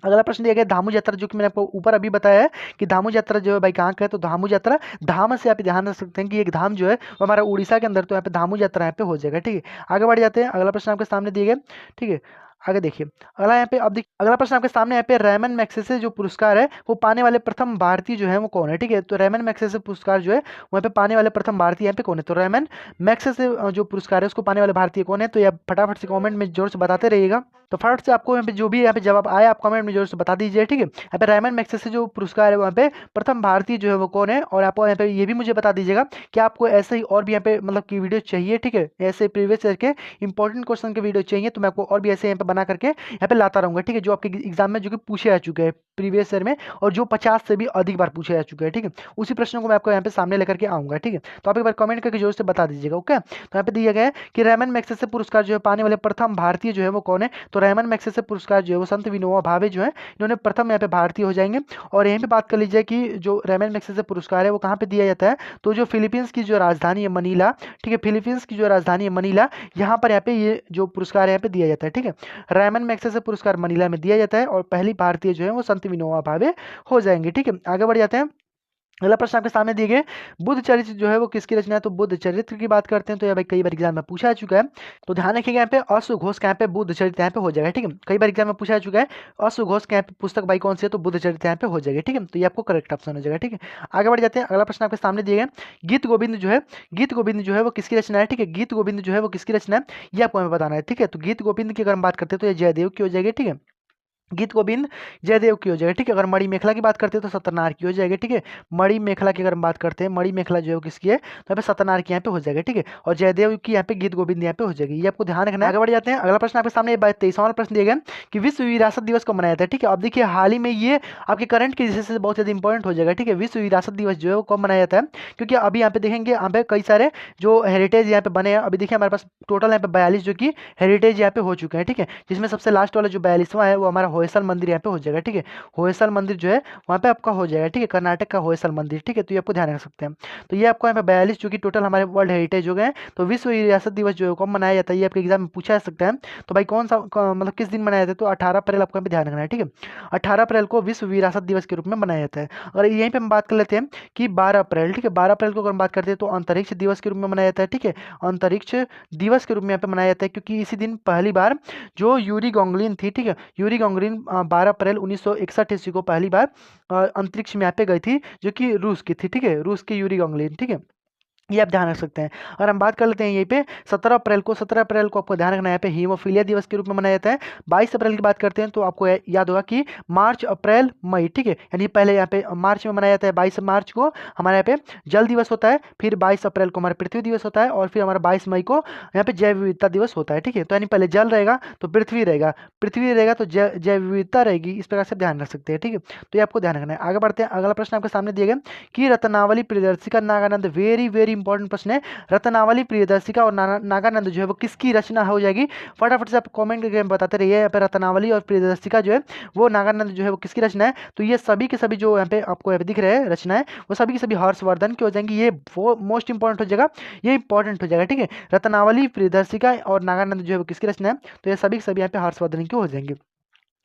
अगला प्रश्न दिया गया धामू यात्रा, जो कि मैंने आपको ऊपर अभी बताया है कि धामू यात्रा जो है भाई कहाँ का है? तो धामू यात्रा धाम से आप ध्यान रख सकते हैं कि एक धाम जो है वो हमारा उड़ीसा के अंदर, तो यहाँ पे धामू यात्रा यहाँ पे हो जाएगा, ठीक है। आगे बढ़ जाते हैं। अगला प्रश्न आपके सामने दिए गए, ठीक है। आगे देखिए, अगला यहाँ पे अब देखिए, अगला प्रश्न आपके सामने यहाँ पे रेमन मैग्सेसे जो पुरस्कार है वो पाने वाले प्रथम भारतीय जो है वो कौन है, ठीक है। तो रेमन मैग्सेसे पुरस्कार जो है वहाँ पे पाने वाले प्रथम भारतीय यहाँ पे कौन है? तो रेमन मैग्सेसे जो पुरस्कार है उसको पाने वाले भारतीय कौन है? तो ये फटाफट से कमेंट में जोर से बताते रहिएगा। तो फटाफट से आपको यहाँ पे जो भी यहाँ पे जवाब आया आप कमेंट में जोर से बता दीजिए, ठीक है। यहाँ पे रेमन मैग्सेसे जो पुरस्कार है वहाँ पे प्रथम भारतीय जो है वो कौन है? और आपको यहाँ पे ये भी मुझे बता दीजिएगा कि आपको ऐसे ही और भी यहाँ पे मतलब की वीडियो चाहिए, ठीक है। ऐसे प्रीवियस ईयर के इंपॉर्टेंट क्वेश्चन के वीडियो चाहिए तो मैं आपको और भी ऐसे यहाँ पे बना करके यहाँ पे लाता रहूंगा, ठीक है, जो आपके एग्जाम में जो कि पूछे जा चुके हैं प्रीवियस ईयर में, और जो 50 से भी अधिक बार पूछे जा चुके हैं, ठीक है। उसी प्रश्नों को मैं आपको यहाँ पे सामने लेकर के आऊंगा, ठीक है। तो आप एक बार कमेंट करके जोर से बता दीजिएगा, ओके। तो यहाँ पे दिया गया है कि रेमन मैग्सेसे पुरस्कार जो है पाने वाले प्रथम भारतीय जो है वो कौन है? तो रेमन मैग्सेसे पुरस्कार जो है वो संत विनोबा भावे जो है इन्होंने प्रथम यहाँ पे भारतीय हो जाएंगे। और यहीं पे बात कर लीजिए कि जो रेमन मैग्सेसे पुरस्कार है वो कहाँ पे दिया जाता है? तो जो फिलीपींस की जो राजधानी है मनीला, ठीक है, फिलीपींस की जो राजधानी है मनीला, यहाँ पर यहाँ पे ये जो पुरस्कार यहाँ पे दिया जाता है, ठीक है। रेमन मैग्सेसे पुरस्कार मनीला में दिया जाता है और पहली भारतीय जो है वो संत विनोबा भावे हो जाएंगे, ठीक है। आगे बढ़ जाते हैं। अगला प्रश्न आपके सामने दिए गए बुद्ध चरित्र जो है वो किसकी रचना है? तो बुद्ध चरित्र की बात करते हैं तो यह भाई कई बार एग्जाम में पूछा चुका है, तो ध्यान रखिएगा यहाँ पे अश्वघोष के यहाँ पे बुद्ध चरित्र यहाँ पे हो जाएगा, ठीक है। कई बार एग्जाम में पूछा चुका है अश्वघोष के यहाँ पे पुस्तक भाई कौन सी है? तो बुद्ध चरित्र यहाँ पे हो जाएगा, ठीक है। तो ये आपको करेक्ट ऑप्शन हो जाएगा, ठीक है। आगे बढ़ जाते हैं। अगला प्रश्न आपके सामने दिए गए गीत गोविंद जो है, गीत गोविंद जो है वो किसकी रचना है, ठीक है। गीत गोविंद जो है वो किसकी रचना है ये आपको हमें बताना है, ठीक है। तो गीत गोविंद की अगर हम बात करते हैं तो ये जयदेव की हो जाएगी, ठीक है। गीत गोविंद जयदेव की हो जाएगा, ठीक है। अगर मणि मेखला की बात करते हैं तो सत्यनारायण की हो जाएगी, ठीक है। मणि मेखला की अगर हम बात करते हैं, मणि मेखला जो है वो किसकी है? तो यहाँ पे सत्यनारायण की यहाँ पे हो जाएगा, ठीक है। और जयदेव की यहाँ पे गीत गोविंद यहाँ पे हो जाएगी, ये आपको ध्यान रखना है। आगे बढ़ जाते हैं। अगला प्रश्न आपके सामने 23वां प्रश्न दिया गया कि विश्व विरासत दिवस कब मनाया जाता है, ठीक है। अब देखिए हाल ही में ये आपके करंट के हिस्से से बहुत ज़्यादा इंपॉर्टेंट हो जाएगा, ठीक है। विश्व विरासत दिवस जो है वो कब मनाया जाता है? क्योंकि अभी यहाँ पे देखेंगे यहाँ पे कई सारे जो हेरिटेज यहाँ पे बने हैं। अभी देखिए हमारे पास टोटल यहाँ पे 42 जो कि हेरिटेज यहाँ पे हो चुके हैं, ठीक है। जिसमें सबसे लास्ट वाला जो 42वां है वो हमारा होयसल मंदिर यहाँ पे हो जाएगा, ठीक है। होयसल मंदिर जो है वहाँ पे आपका हो जाएगा, ठीक है, कर्नाटक का होयसल मंदिर, ठीक है। तो ये आपको ध्यान रख सकते हैं। तो ये आपको यहाँ पे 42 जो कि टोटल हमारे वर्ल्ड हेरिटेज हो गए हैं। तो विश्व विरासत दिवस जो है कब मनाया जाता है, ये आपके एग्जाम में पूछा जा सकता है। तो भाई कौन सा मतलब किस दिन मनाया जाता है, तो 18 अप्रैल आपको यहाँ पे ध्यान रखना है, ठीक है। 18 अप्रैल को विश्व विरासत दिवस के रूप में मनाया जाता है। और यहीं पे हम बात कर लेते हैं कि 12 अप्रैल, ठीक है, 12 अप्रैल को अगर हम बात करते हैं तो अंतरिक्ष दिवस के रूप में मनाया जाता है, ठीक है। अंतरिक्ष दिवस के रूप में यहाँ पे मनाया जाता है, क्योंकि इसी दिन पहली बार जो यूरी गॉन्गलिन थी, ठीक है, यूरी गॉन्गलिन 12 अप्रैल 1961 ईस्वी को पहली बार अंतरिक्ष में यहाँ पे गई थी, जो कि रूस की थी, ठीक है, रूस की यूरी गॉन्गलिन, ठीक है। ये आप ध्यान रख सकते हैं। और हम बात कर लेते हैं यहीं पे 17 अप्रैल को आपको ध्यान रखना है, यहाँ पे हीमोफीलिया दिवस के रूप में मनाया जाता है। 22 अप्रैल की बात करते हैं तो आपको याद होगा कि मार्च अप्रैल मई, ठीक है, यानी पहले यहाँ पे मार्च में मनाया जाता है। 22 मार्च को हमारे यहाँ पे जल दिवस होता है, फिर 22 अप्रैल को हमारा पृथ्वी दिवस होता है, और फिर हमारा 22 मई को यहाँ पे जैव विविधता दिवस होता है, ठीक है। तो यानी पहले जल रहेगा तो पृथ्वी रहेगा, पृथ्वी रहेगा तो जैव विविधता रहेगी, इस प्रकार से ध्यान रख सकते हैं, ठीक है। तो ये आपको ध्यान रखना है। आगे बढ़ते हैं, अगला प्रश्न आपके सामने दिए गए कि Ratnavali Priyadarshika Naganand, very very important प्रश्न है। रत्नावली प्रियदर्शिका और नागानंद जो है वो किसकी रचना हो जाएगी, फटाफट से आप कमेंट करके बताते रहिए। यहाँ पे रत्नावली और प्रियदर्शिका जो है वो नागानंद जो है वो किसकी रचना है, तो ये सभी के सभी जो यहाँ पे आपको यहाँ पे दिख रहे हैं रचना है, वो सभी के सभी हर्षवर्धन की हो जाएंगी। ये वो मोस्ट इंपॉर्टेंट हो जाएगा, ये इंपॉर्टेंट हो जाएगा, ठीक है। रत्नावली प्रियदर्शिका और नागानंद जो है वो किसकी रचना है, तो ये सभी के सभी यहाँ पे हर्षवर्धन की हो जाएंगे।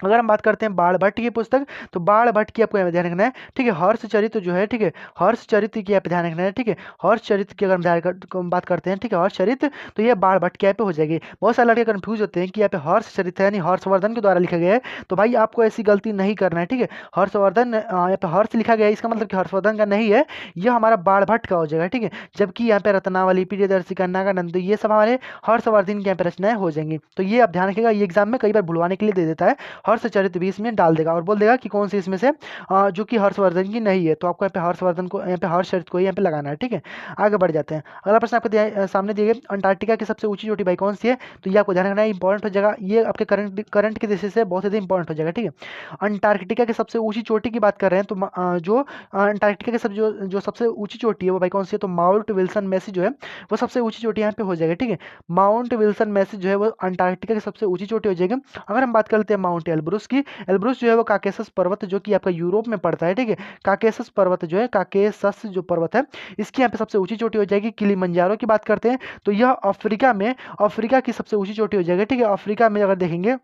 अगर हम बात करते हैं बाण भट्ट की पुस्तक, तो बाण भट्ट की आपको यहाँ पे ध्यान रखना है, ठीक है। हर्षचरित जो है, ठीक है, हर्षचरित की यहाँ पे ध्यान रखना है, ठीक है। हर्षचरित की अगर हम बात करते हैं, ठीक है, हर्षचरित, तो ये बाण भट्ट के यहाँ पे हो जाएगी। बहुत सारे लड़के कंफ्यूज होते हैं कि यहाँ पे हर्षचरित है यानी हर्षवर्धन के द्वारा लिखा गया है, तो भाई आपको ऐसी गलती नहीं करना है, ठीक है। हर्षवर्धन यहाँ पे हर्ष लिखा गया है, इसका मतलब कि हर्षवर्धन का नहीं है, यह हमारा बाण भट्ट का हो जाएगा, ठीक है। जबकि यहाँ पे रत्नावली, प्रियदर्शिका, नागानंद, ये सब हमारे हर्षवर्धन की यहाँ पे रचनाएं हो जाएंगी। तो ये आप ध्यान रखिएगा, ये एग्जाम में कई बार भुलवाने के लिए दे देता है, हर्षचरित भी इसमें डाल देगा और बोल देगा कि कौन सी इसमें से जो कि हर्षवर्धन की नहीं है, तो आपको यहाँ पे हर्षवर्धन को, यहाँ पे हर्षचरित को यहाँ पे लगाना है, ठीक है। आगे बढ़ जाते हैं। अगला प्रश्न आपके सामने दिए गए, अंटार्कटिका की सबसे ऊंची चोटी भाई कौन सी है, तो ये आपको ध्यान रखना है, इंपॉर्टेंट हो जाएगा, ये आपके करंट की दृष्टि से बहुत ज़्यादा इंपॉर्टेंट हो जाएगा, ठीक है। अंटार्कटिका की सबसे ऊंची चोटी की बात कर रहे हैं, तो जो अंटार्कटिका की सब जो सबसे ऊंची चोटी है वो भाई कौन सी है, तो माउंट विल्सन मेसी जो है वो सबसे ऊंची चोटी यहाँ पे हो जाएगा, ठीक है। माउंट विल्सन मेसी जो है वो अंटार्कटिका की सबसे ऊंची चोटी हो जाएगी। अगर हम बात कर लेते हैं माउंट एल्ब्रुस की, एल्ब्रुस जो है वो काकेसस पर्वत जो कि आपका यूरोप में पड़ता है, ठीक है। काकेसस पर्वत जो है, काकेसस जो पर्वत है, इसकी यहाँ पे सबसे ऊंची चोटी हो जाएगी। किलिमंजारो की बात करते हैं तो यह अफ्रीका की सबसे ऊंची चोटी हो जाएगी, ठीक है। अफ्रीका में अगर देखेंगे,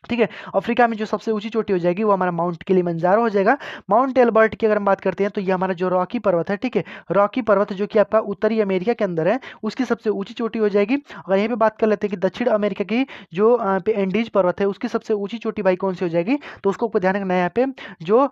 ठीक है, अफ्रीका में जो सबसे ऊंची चोटी हो जाएगी वो हमारा माउंट किलिमंजारो हो जाएगा। माउंट एल्बर्ट की अगर हम बात करते हैं तो ये हमारा जो रॉकी पर्वत है, ठीक है, रॉकी पर्वत जो कि आपका उत्तरी अमेरिका के अंदर है, उसकी सबसे ऊंची चोटी हो जाएगी। अगर यहीं पे बात कर लेते हैं कि दक्षिण अमेरिका की जो एंडीज पर्वत है, उसकी सबसे ऊंची चोटी भाई कौन सी हो जाएगी, तो उसको आपको ध्यान रखना है। यहाँ पे जो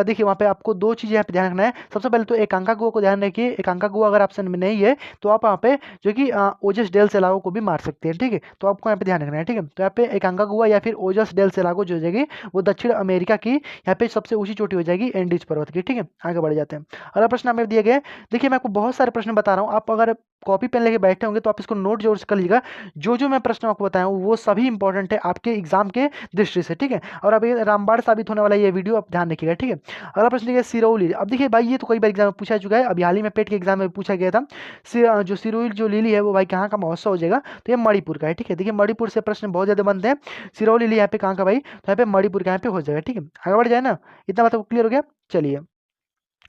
देखिए वहाँ पे आपको दो चीज़ें यहाँ पे ध्यान रखना है। सबसे पहले तो एकांकागुआ को ध्यान रखिए, एकांकागुआ अगर ऑप्शन में नहीं है तो आप वहाँ पे जो कि ओजस डेल सेलागो को भी मार सकते हैं, ठीक है। तो आपको यहाँ पे ध्यान रखना है, ठीक है। तो यहाँ पे एकांकागुआ या फिर ओजस डेल सेलागो जो हो जाएगी वो दक्षिण अमेरिका की यहाँ पे सबसे ऊंची चोटी हो जाएगी एंडीज पर्वत की, ठीक है। आगे बढ़ जाते हैं। अगला प्रश्न हमें दिए गए, देखिए मैं आपको बहुत सारे प्रश्न बता रहा हूँ, आप अगर कॉपी पेन लेके बैठे होंगे तो आप इसको नोट जरूर से कर लीजिएगा। जो मैं प्रश्न आपको बताया हूँ वो सभी इंपॉर्टेंट है आपके एग्जाम के दृष्टि से, ठीक है। और अब ये रामबाण साबित होने वाला ये वीडियो आप ध्यान रखिएगा, ठीक है। अगला प्रश्न देखिए, सिरोही। अब देखिए भाई ये तो कई बार एग्जाम में पूछा चुका है, अभी हाल ही में पेट के एग्जाम में पूछा गया था। जो सिरोही जो लिली है वो भाई कहाँ का महोत्सव हो जाएगा, तो ये मणिपुर का है, ठीक है। देखिए मणिपुर से प्रश्न बहुत ज्यादा बनते हैं। सिरोही लिली यहाँ पे कहाँ का भाई, तो यहाँ पे मणिपुर के यहाँ पे हो जाएगा, ठीक है। आगे बढ़ जाए ना, इतना मतलब क्लियर हो गया। चलिए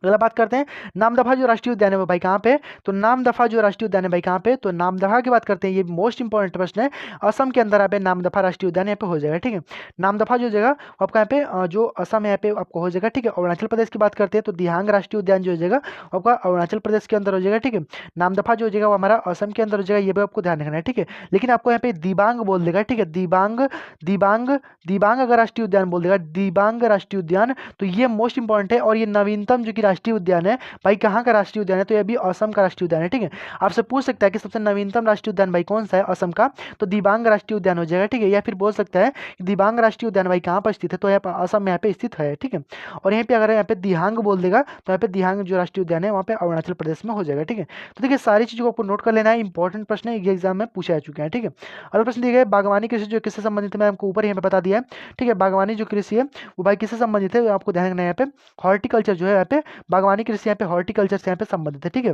अगला बात करते हैं, नामदफा जो राष्ट्रीय उद्यान है वो भाई कहाँ पे, तो नामदफा जो राष्ट्रीय उद्यान है भाई कहाँ पे, तो नामदफा की बात करते हैं, ये मोस्ट इंपॉर्टेंट प्रश्न है। असम के अंदर यहाँ पे नामदफा राष्ट्रीय उद्यान यहाँ पे हो जाएगा, ठीक है। नामदफा जो जगह आपका यहाँ पे जो असम है यहाँ पे आपको हो जाएगा, ठीक है। अरुणाचल प्रदेश की बात करते हैं तो दिहांग राष्ट्रीय उद्यान जो हो जाएगा आपका अरुणाचल प्रदेश के अंदर हो जाएगा, ठीक है। नामदफा जो हो जाएगा वो हमारा असम के अंदर हो जाएगा, ये भी आपको ध्यान रखना है, ठीक है। लेकिन आपको यहाँ पे दिबांग बोल देगा, ठीक है, दिबांग दिबांग दिबांग अगर राष्ट्रीय उद्यान बोल देगा, दिबांग राष्ट्रीय उद्यान, तो ये मोस्ट इंपॉर्टेंट है। और ये नवीनतम जो कि राष्ट्रीय उद्यान है भाई कहाँ का राष्ट्रीय उद्यान है, तो ये भी असम का राष्ट्रीय उद्यान है, ठीक है। आपसे पूछ सकता है कि सबसे नवीनतम राष्ट्रीय उद्यान भाई कौन सा है असम का, तो दिबांग राष्ट्रीय उद्यान हो जाएगा, ठीक है। या फिर बोल सकता है कि दिबांग राष्ट्रीय उद्यान भाई कहाँ पर स्थित है, तो यहाँ पर असम में यहाँ पे स्थित है, ठीक है। और यहाँ पे अगर यहाँ पे दिहांग बोल देगा तो यहाँ पे दिहांग जो राष्ट्रीय उद्यान है वहाँ पे अरुणाचल प्रदेश में हो जाएगा, ठीक है। तो देखिए सारी चीज़ों को आपको नोट कर लेना है, इंपॉर्टेंट प्रश्न है, ये एग्जाम में पूछा जा चुके हैं, ठीक है। अगला प्रश्न दिया गया, बागवानी कृषि जो किससे संबंधित है, मैं आपको ऊपर यहाँ पे बता दिया है, ठीक है। बागवानी जो कृषि है वो भाई किससे संबंधित है, आपको ध्यान रखना है। यहाँ पे हॉर्टिकल्चर जो है, यहाँ पे बागवानी कृषि यहाँ पे हॉर्टिकल्चर से यहाँ पे संबंधित है, ठीक है।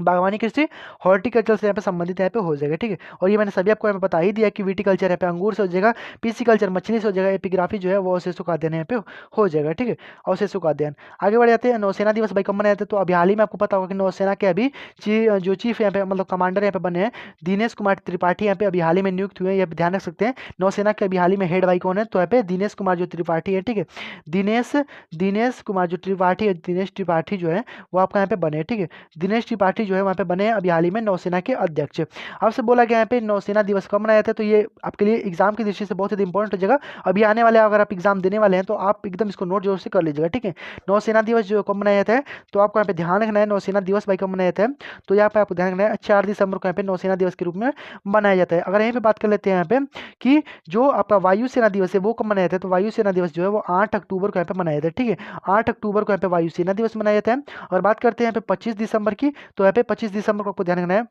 बागवानी कृषि हॉर्टिकल्चर से यहाँ पे संबंधित यहाँ पे हो जाएगा, ठीक है। और ये मैंने सभी आपको यहाँ पे बता ही दिया कि विटिकल्चर यहाँ पे अंगूर से हो जाएगा, पीसीकल्चर मछली से हो जाएगा, एपिग्राफी जो है वो अवशेषों का अध्ययन यहाँ पे हो जाएगा, ठीक है, अवशेषों का अध्ययन। आगे बढ़ जाते हैं, नौसेना दिवस भाई कब मनाया जाता है? तो अभी हाल ही में आपको पता होगा कि नौसेना के अभी जो चीफ यहाँ पे मतलब कमांडर यहाँ पे बने हैं दिनेश कुमार त्रिपाठी, यहाँ पे अभी हाल ही में नियुक्त हुए हैं, ये आप ध्यान रख सकते हैं। नौसेना के अभी हाल ही में हेड भाई कौन है? तो यहाँ पे दिनेश कुमार जो त्रिपाठी है, ठीक है, दिनेश दिनेश कुमार जो त्रिपाठी है, दिनेश त्रिपाठी जो है वो आपका यहाँ पे बने, ठीक है, दिनेश त्रिपाठी जो है वहाँ पे बने हैं अभी हाल ही में नौसेना के अध्यक्ष। आपसे बोला गया यहाँ पे नौसेना दिवस कब मनाया जाता है? तो ये आपके लिए एग्जाम की दृष्टि से बहुत ही इंपॉर्टेंट हो जाएगा। अभी आने वाले अगर आप एग्जाम देने वाले हैं तो आप एकदम इसको नोट जोर से कर लीजिएगा, ठीक है। नौसेना दिवस जो कब मनाया जाता है? तो आपको यहाँ पे ध्यान रखना है नौसेना दिवस भाई कब मनाया जाता है? तो यहाँ पे आपको ध्यान रखना है 4 दिसंबर को यहाँ पे नौसेना दिवस के रूप में मनाया जाता है। अगर यहीं पे बात कर लेते हैं यहाँ पे कि जो आपका वायुसेना दिवस है वो कब मनाया जाता है? तो वायुसेना दिवस जो है वो 8 अक्टूबर को यहाँ पे मनाया जाता है, ठीक है, 8 अक्टूबर को यहाँ पे वायुसेना दिवस मनाया जाता है। और बात करते हैं यहाँ पे 25 दिसंबर की, तो यहाँ पे 25 दिसंबर को आपको ध्यान रखना है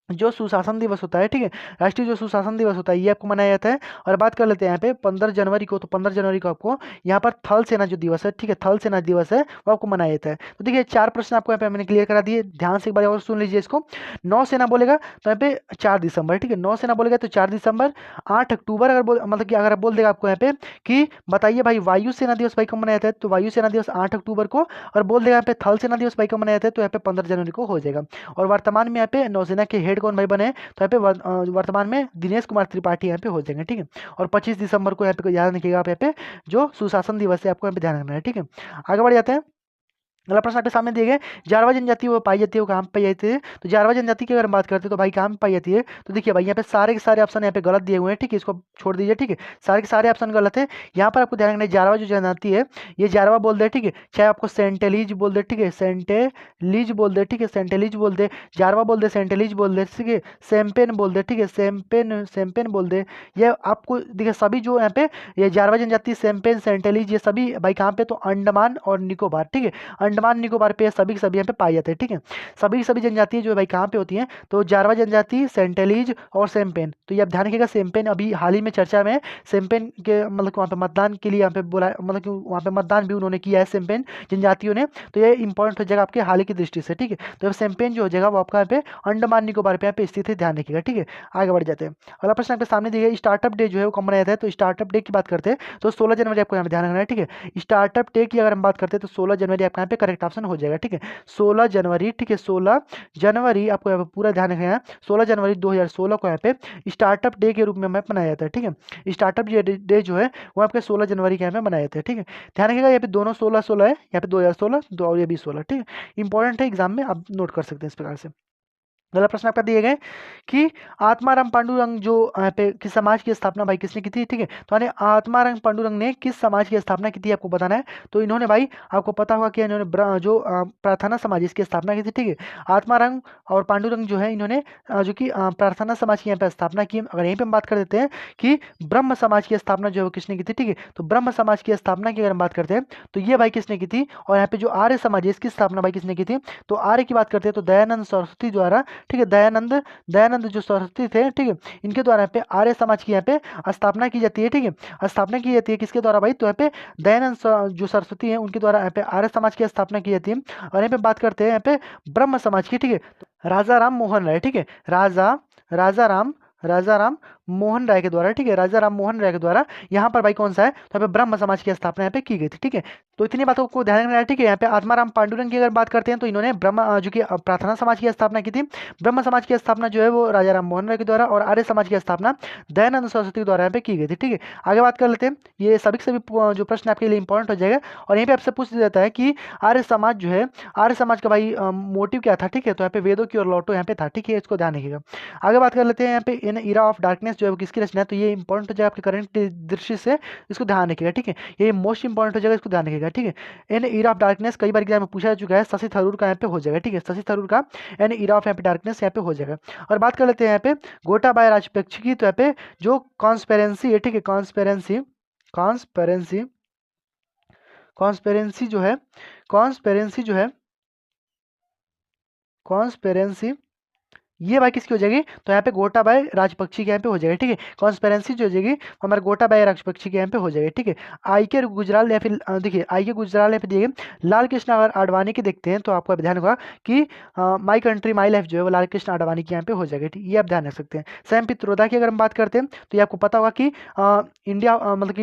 जो सुशासन दिवस होता है, ठीक है, राष्ट्रीय जो सुशासन दिवस होता है ये आपको मनाया जाता है। और बात कर लेते हैं यहाँ पे 15 जनवरी को, तो 15 जनवरी को आपको यहाँ पर थल सेना जो दिवस है, ठीक है, थल सेना दिवस है वो आपको मनाया जाता है। तो देखिए 4 प्रश्न आपको यहाँ पे मैंने क्लियर करा दिए, ध्यान से एक बार और सुन लीजिए इसको। नौसेना बोलेगा तो यहाँ पे 4 दिसंबर, ठीक है, नौसेना बोलेगा तो 4 दिसंबर। 8 अक्टूबर अगर मतलब कि अगर आप बोल देगा आपको यहाँ पे कि बताइए भाई वायुसेना दिवस भाई कब मनाया जाता है? तो वायुसेना दिवस 8 अक्टूबर को। और बोल देगा यहाँ पे थल सेना दिवस भाई कब मनाया जाता है? तो यहाँ पे 15 जनवरी को हो जाएगा। और वर्तमान में यहाँ पे नौसेना के हेड कौन भाई बने हैं? तो यहाँ पे वर्तमान में दिनेश कुमार त्रिपाठी यहाँ पे हो जाएंगे, ठीक है। और 25 दिसंबर को यहाँ पे याद रखिएगा आप, यहाँ पे जो सुशासन दिवस है आपको यहाँ पे ध्यान रखना है, ठीक है। आगे बढ़ जाते हैं। अगला प्रश्न आपके सामने दिए गए, जारवा जनजाति वो पाई जाती है, वो कहाँ पे पाई जाती है? तो जारवा जनजाति की अगर हम बात करते हैं तो भाई कहाँ पे पाई जाती है? तो देखिए भाई यहाँ पे सारे के सारे ऑप्शन यहाँ पे गलत दिए हुए हैं, ठीक है, इसको छोड़ दीजिए, ठीक है, सारे के सारे ऑप्शन गलत है। यहाँ पर आपको ध्यान रखना है जारवा जो जनजाति है ये जारवा बोल दे, ठीक है, चाहे आपको सेंटेलीज बोल दे, ठीक है, सेंटेलीज बोल दे, ठीक है, सेंटेलीज बोल दे, जारवा बोल दे, सेंटेलीज बोल दे, ठीक है, सेम्पेन बोल दे, ठीक है, सेम्पेन सेम्पेन बोल दे। ये आपको देखिए सभी जो यहाँ पे ये जारवा जनजाति, सेम्पेन, सेंटेलीज, ये सभी भाई कहाँ पे? तो अंडमान और निकोबार, ठीक है, अंडमान निकोबार पे सभी के सभी यहाँ पे पाए जाते हैं, ठीक है। सभी सभी जनजाति जो है भाई कहाँ पे होती हैं? तो जारवा जनजाति, सेंटेलीज और सेम्पेन। तो ये आप ध्यान रखिएगा, सेम्पेन अभी हाल ही में चर्चा में है। सेम्पेन के मतलब कि वहाँ पे मतदान के लिए यहाँ पे बोला, मतलब कि वहाँ पे मतदान भी उन्होंने किया है सेम्पेन जनजातियों ने। तो ये इंपॉर्टेंट हो जाएगा आपके हाल ही की दृष्टि से, ठीक है। तो सेम्पेन जो हो जाएगा वो आपका यहाँ पे अंडमान निकोबार पे यहाँ पे स्थित है, ध्यान रखिएगा, ठीक है। आगे बढ़ जाते हैं। अगला प्रश्न आपके सामने दिया गया, स्टार्टअप डे जो है वो कब मनाया जाता है? तो स्टार्टअप डे की बात करते हैं तो 16 जनवरी आपको यहाँ पे ध्यान रखना है, ठीक है। स्टार्टअप डे की अगर हम बात करते हैं तो 16 जनवरी आपका यहाँ पे करेक्ट ऑप्शन हो जाएगा, ठीक है, 16 जनवरी, ठीक है, 16 जनवरी आपको यहाँ पे पूरा ध्यान रखना है। 16 जनवरी 2016 को यहाँ पे स्टार्टअप डे के रूप में मनाया जाता है, ठीक है। स्टार्टअप डे जो है वो आपके 16 जनवरी के यहाँ पे मनाया जाता है, ठीक है। ध्यान रखिएगा यहाँ पे दोनों 16-16 है, यहाँ पे 2016 और ये भी 16, ठीक है, इंपॉर्टेंट है, एग्जाम में आप नोट कर सकते हैं इस प्रकार से। अगला प्रश्न आपका दिए गए कि आत्माराम पांडुरंग जो यहाँ पे किस समाज की स्थापना भाई किसने की थी? ठीक है, तो यानी आत्माराम पांडुरंग ने किस समाज की स्थापना की थी आपको बताना है। तो इन्होंने भाई आपको पता होगा कि इन्होंने जो प्रार्थना समाज इसकी स्थापना की थी, ठीक है। आत्माराम और पांडुरंग जो है इन्होंने जो कि प्रार्थना समाज की यहाँ पे स्थापना की। अगर यहीं पे हम बात कर देते हैं कि ब्रह्म समाज की स्थापना जो है वो किसने की थी, ठीक है, तो ब्रह्म समाज की स्थापना की अगर हम बात करते हैं तो ये भाई किसने की थी। और यहाँ पे जो आर्य समाज है इसकी स्थापना भाई किसने की थी? तो आर्य की बात करते हैं तो दयानंद सरस्वती द्वारा, ठीक है, दयानंद दयानंद जो सरस्वती थे, ठीक है, इनके द्वारा यहाँ पे आर्य समाज की यहाँ पे स्थापना की जाती है, ठीक है, स्थापना की जाती है किसके द्वारा भाई? तो यहाँ पे दयानंद जो सरस्वती है उनके द्वारा यहाँ पे आर्य समाज की स्थापना की जाती है। और यहाँ पे बात करते हैं यहाँ पे ब्रह्म समाज की, ठीक है, राजा राम मोहन राय, ठीक है, राजा राम मोहन राय के द्वारा, ठीक है, राजा राम मोहन राय के द्वारा यहाँ पर भाई कौन सा है? तो यहाँ पे ब्रह्म समाज की स्थापना यहाँ पे की गई थी, ठीक है। तो इतनी बातों को ध्यान रखना है, ठीक है। यहाँ पे आत्माराम पांडुरंग की अगर बात करते हैं तो इन्होंने ब्रह्म जो कि प्रार्थना समाज की स्थापना की थी। ब्रह्म समाज की स्थापना जो है वो राजा राम मोहन राय के द्वारा, और आर्य समाज की स्थापना दयानंद सरस्वती के द्वारा यहाँ पे की गई थी, ठीक है। आगे बात कर लेते हैं, ये सभी के सभी जो प्रश्न आपके लिए इंपॉर्टेंट हो जाएगा। और यहीं पे आपसे पूछ दिया जाता है कि आर्य समाज जो है, आर्य समाज का भाई मोटिव क्या था, ठीक है, तो यहाँ पे वेदों की ओर लौटो यहाँ पे था, ठीक है, इसको ध्यान रखिएगा। आगे बात कर लेते हैं यहाँ पे इन इरा ऑफ डार्कनेस जो है वो किसकी रचना है? तो ये इंपॉर्टेंट हो जाएगा आपके करंट दृष्टि से, इसको ध्यान रखिएगा, ठीक है, ये मोस्ट इंपॉर्टेंट हो जाएगा, इसको ध्यान रखिएगा, ठीक है। इन इरा ऑफ डार्कनेस कई बार एग्जाम में पूछा जा चुका है, शशि थरूर का यहाँ पे हो जाएगा, ठीक है, शशि थरूर का एन इरा ऑफ यहाँ पे डार्कनेस यहाँ पे हो जाएगा। और बात कर लेते हैं यहाँ पे गोटाबाया राजपक्षी की, तो यहाँ पे जो कॉन्स्पेरेंसी है, ठीक है, कॉन्स्पेरेंसी कॉन्स्पेरेंसी कॉन्स्पेरेंसी जो है कॉन्स्पेरेंसी जो है कॉन्स्पेरेंसी ये भाई किसकी हो जाएगी, तो यहाँ पे गोटाबाई राजपक्षी के यहाँ पे हो जाएगा, ठीक है। कॉन्स्पेरेंसी जो हो जाएगी हमारे गोटाबाई राजपक्षी के यहाँ पे हो जाएगा, ठीक है। आई के गुजराल या फिर देखिए आई के गुजराल यहाँ पे दिए गए लाल कृष्ण अगर आडवाणी की देखते हैं तो आपको अब ध्यान होगा कि माई कंट्री माई लाइफ जो है वो लाल कृष्ण आडवाणी के यहाँ पे हो जाएगा, ठीक, ये आप ध्यान रख सकते हैं। सैम पित्रोदा की अगर हम बात करते हैं तो ये आपको पता होगा कि इंडिया मतलब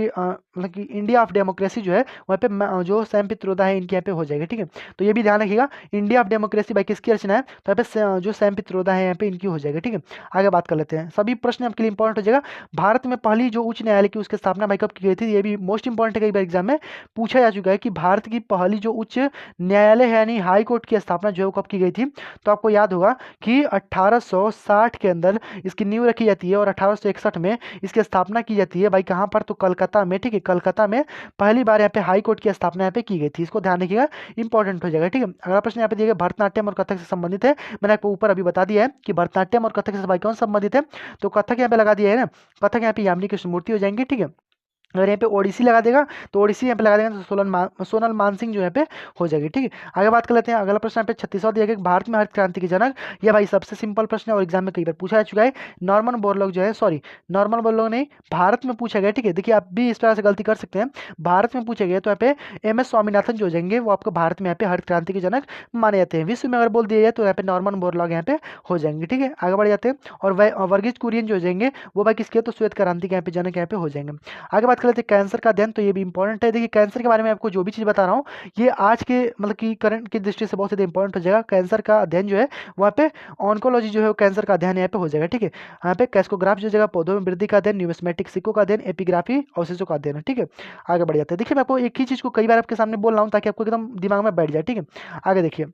कि इंडिया ऑफ डेमोक्रेसी जो है वहाँ पे जो सैम पित्रोदा है इनके यहाँ पे हो जाएगा, ठीक है। तो ये भी ध्यान रखिएगा, इंडिया ऑफ डेमोक्रेसी भाई किसकी रचना है, तो यहाँ पे जो सैम पित्रोदा है यहाँ पे इनकी हो जाएगा, ठीक है। आगे बात कर लेते हैं, सभी प्रश्न आपके लिए इंपॉर्टेंट हो जाएगा। भारत में पहली जो उच्च न्यायालय की उसकी स्थापना भाई कब की गई थी, ये भी मोस्ट इंपॉर्टेंट है, कई बार एग्जाम में पूछा जा चुका है कि भारत की पहली जो उच्च न्यायालय है यानी हाई कोर्ट की स्थापना जो है वो कब की गई थी। तो आपको याद होगा कि 1860 के अंदर इसकी नींव रखी जाती है और 1861 में इसकी स्थापना की जाती है भाई कहाँ पर, तो कलकत्ता में, ठीक है। कलकत्ता में पहली बार यहाँ पे हाई कोर्ट की स्थापना यहाँ पे की गई थी, इसको ध्यान रखिएगा, इंपॉर्टेंट हो जाएगा, ठीक है। अगला प्रश्न यहाँ पे दिया गया भरतनाट्यम और कथक से संबंधित है, मैंने आपको ऊपर अभी बता दिया है कि भरतनाट्यम और कथक से भाई कौन संबंधित है, तो कथक यहाँ पे लगा दिया है ना, कथक यहाँ पे यामिनी कृष्णमूर्ति हो जाएंगे, ठीक है। अगर यहाँ पे ओडिसी लगा देगा तो ओडिसी यहाँ पे लगा देगा तो सोनल मानसिंह जो यहाँ पे हो जाएगी, ठीक है। आगे बात कर लेते हैं, अगला प्रश्न यहाँ पे 36वां दिया गया, भारत में हरित क्रांति के जनक, यह भाई सबसे सिंपल प्रश्न है और एग्जाम में कई बार पूछा जा चुका है। नॉर्मन बोरलॉग जो है, सॉरी नॉर्मन बोरलॉग नहीं, भारत में पूछा गया, ठीक है। देखिए आप भी इस तरह से गलती कर सकते हैं, भारत में पूछा गया तो यहाँ पे MS स्वामीनाथन जो हो जाएंगे वो आपको भारत में यहाँ पे हरित क्रांति के जनक माने जाते हैं। विश्व में अगर बोल दिया जाए तो यहाँ पे नॉर्मन बोरलॉग यहाँ पे हो जाएंगे, ठीक है। आगे बढ़ जाते हैं, और वर्गीज कुरियन जो हो जाएंगे वो भाई किसके, तो श्वेत क्रांति के यहाँ पे जनक यहाँ पे हो जाएंगे। आगे बात कर लेते हैं कैंसर का अध्ययन, तो ये भी इंपॉर्टेंट है। देखिए कैंसर के बारे में आपको जो भी चीज़ बता रहा हूँ ये आज के मतलब कि करंट की दृष्टि से बहुत ज़्यादा इंपॉर्टेंट हो जाएगा। कैंसर का अध्ययन जो है वहाँ पे ऑन्कोलॉजी जो है वो कैंसर का अध्ययन यहाँ पे हो जाएगा, ठीक है। यहाँ पे कैस्कोग्राफ जो जगह पौधों में वृद्धि का अध्ययन, न्यूमेस्मेटिक सिक्कों का अध्ययन, एपिग्राफी अवशेषों का अध्ययन है, ठीक है। आगे बढ़ जाते हैं, देखिए मैं आपको एक ही चीज़ को कई बार आपके सामने बोल रहा हूँ ताकि आपको एकदम दिमाग में बैठ जाए, ठीक है। आगे देखिए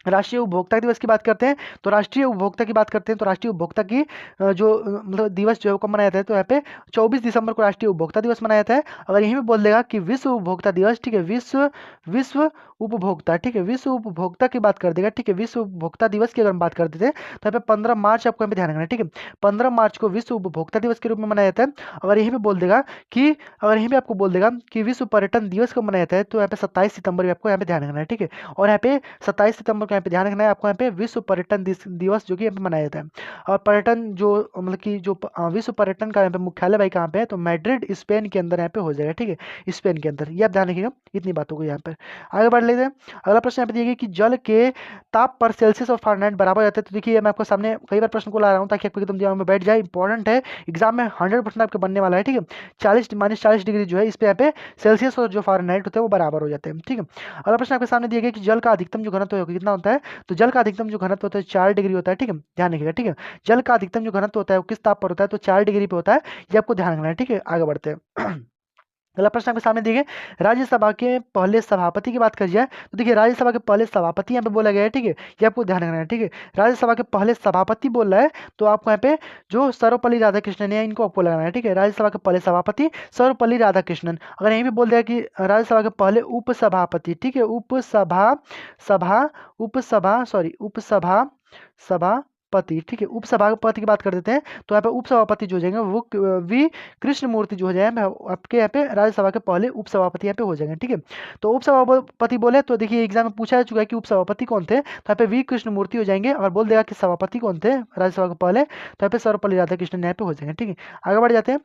राष्ट्रीय उपभोक्ता दिवस की बात करते हैं, तो राष्ट्रीय उपभोक्ता की बात करते हैं तो राष्ट्रीय उपभोक्ता की मतलब दिवस जो है वो कब मनाया जाता है, तो यहाँ पे 24 दिसंबर को राष्ट्रीय उपभोक्ता दिवस मनाया जाता है। अगर यहीं पे बोल देगा कि विश्व उपभोक्ता दिवस, ठीक है, विश्व विश्व उपभोक्ता, ठीक है, विश्व उपभोक्ता की बात कर देगा, ठीक है। विश्व उपभोक्ता दिवस की अगर हम बात करते थे तो यहाँ पे 15 मार्च आपको यहाँ पे ध्यान रखना है, ठीक है। 15 मार्च को विश्व उपभोक्ता दिवस के रूप में मनाया जाता है। अगर यहीं पे बोल देगा कि अगर यहीं पे आपको बोल देगा कि विश्व पर्यटन दिवस कब मनाया जाता है, तो यहाँ पे 27 सितंबर भी आपको यहाँ पे ध्यान रखना है, ठीक है। और यहाँ पे 27 सितंबर को यहाँ पे ध्यान रखना है आपको, यहाँ पे विश्व पर्यटन दिवस जो कि यहाँ पे मनाया जाता है। और पर्यटन जो मतलब कि जो विश्व पर्यटन का यहाँ पे मुख्यालय भाई कहाँ पे है, तो मैड्रिड स्पेन के अंदर यहाँ पे हो जाएगा, ठीक है, स्पेन के अंदर। ये आप ध्यान रखिएगा इतनी बातों को यहाँ पर। आगे बढ़ लेते हैं, अगला प्रश्न यहाँ पे दिया गया कि जल के ताप पर सेल्सियस और फारेनहाइट बराबर हो जाता है। तो देखिए मैं आपको सामने कई बार प्रश्न को ला रहा हूँ ताकि आपको एकदम दिमाग में बैठ जाए, इंपॉर्टेंट है, एग्जाम में 100% आपके बनने वाला है, ठीक है। 40 - 40 डिग्री जो है इस पे यहाँ पे सेल्सियस और जो फारेनहाइट होता है वो बराबर हो जाते हैं, ठीक है। अगला प्रश्न आपके सामने दिया गया कि जल का अधिकतम जो घनत्व कितना होता है, तो जल का अधिकतम जो घनत्व होता है 4 डिग्री होता है, ठीक है, ध्यान रखिएगा, ठीक है। जल का अधिकतम जो घनत्व होता है वो किस ताप पर होता है, तो 4 डिग्री पे होता है, ये आपको ध्यान रखना है, ठीक है। आगे बढ़ते हैं अगला प्रश्न आपके सामने दिए राज्यसभा के पहले सभापति की बात करी जाए, तो देखिए राज्यसभा के पहले सभापति यहाँ पे बोला गया है, ठीक है, ये आपको ध्यान रखना है, ठीक है। राज्यसभा के पहले सभापति बोल रहा है तो आपको यहाँ पे जो सर्वपल्ली राधाकृष्णन है इनको आपको लगाना है, ठीक है। राज्यसभा के पहले सभापति सर्वपल्ली राधाकृष्णन। अगर यहीं पे बोल दिया कि राज्यसभा के पहले उपसभापति, ठीक है, उपसभा सभापति, ठीक है, उपसभापति की बात कर देते हैं तो यहाँ पे उपसभापति जो हो जाएंगे वो वी कृष्णमूर्ति जो हो जाएंगे आपके यहाँ पे राज्यसभा के पहले उपसभापति यहाँ पे हो जाएंगे, ठीक है। तो उपसभापति बोले तो देखिए एग्जाम में पूछा जा चुका है कि उपसभापति कौन थे, तो यहाँ पे वी कृष्णमूर्ति हो जाएंगे। अगर बोल देगा कि सभापति कौन थे राज्यसभा के पहले, तो यहाँ पे सर्वपल्ली राधाकृष्णन यहाँ पे हो जाएंगे, ठीक है। आगे बढ़ जाते हैं,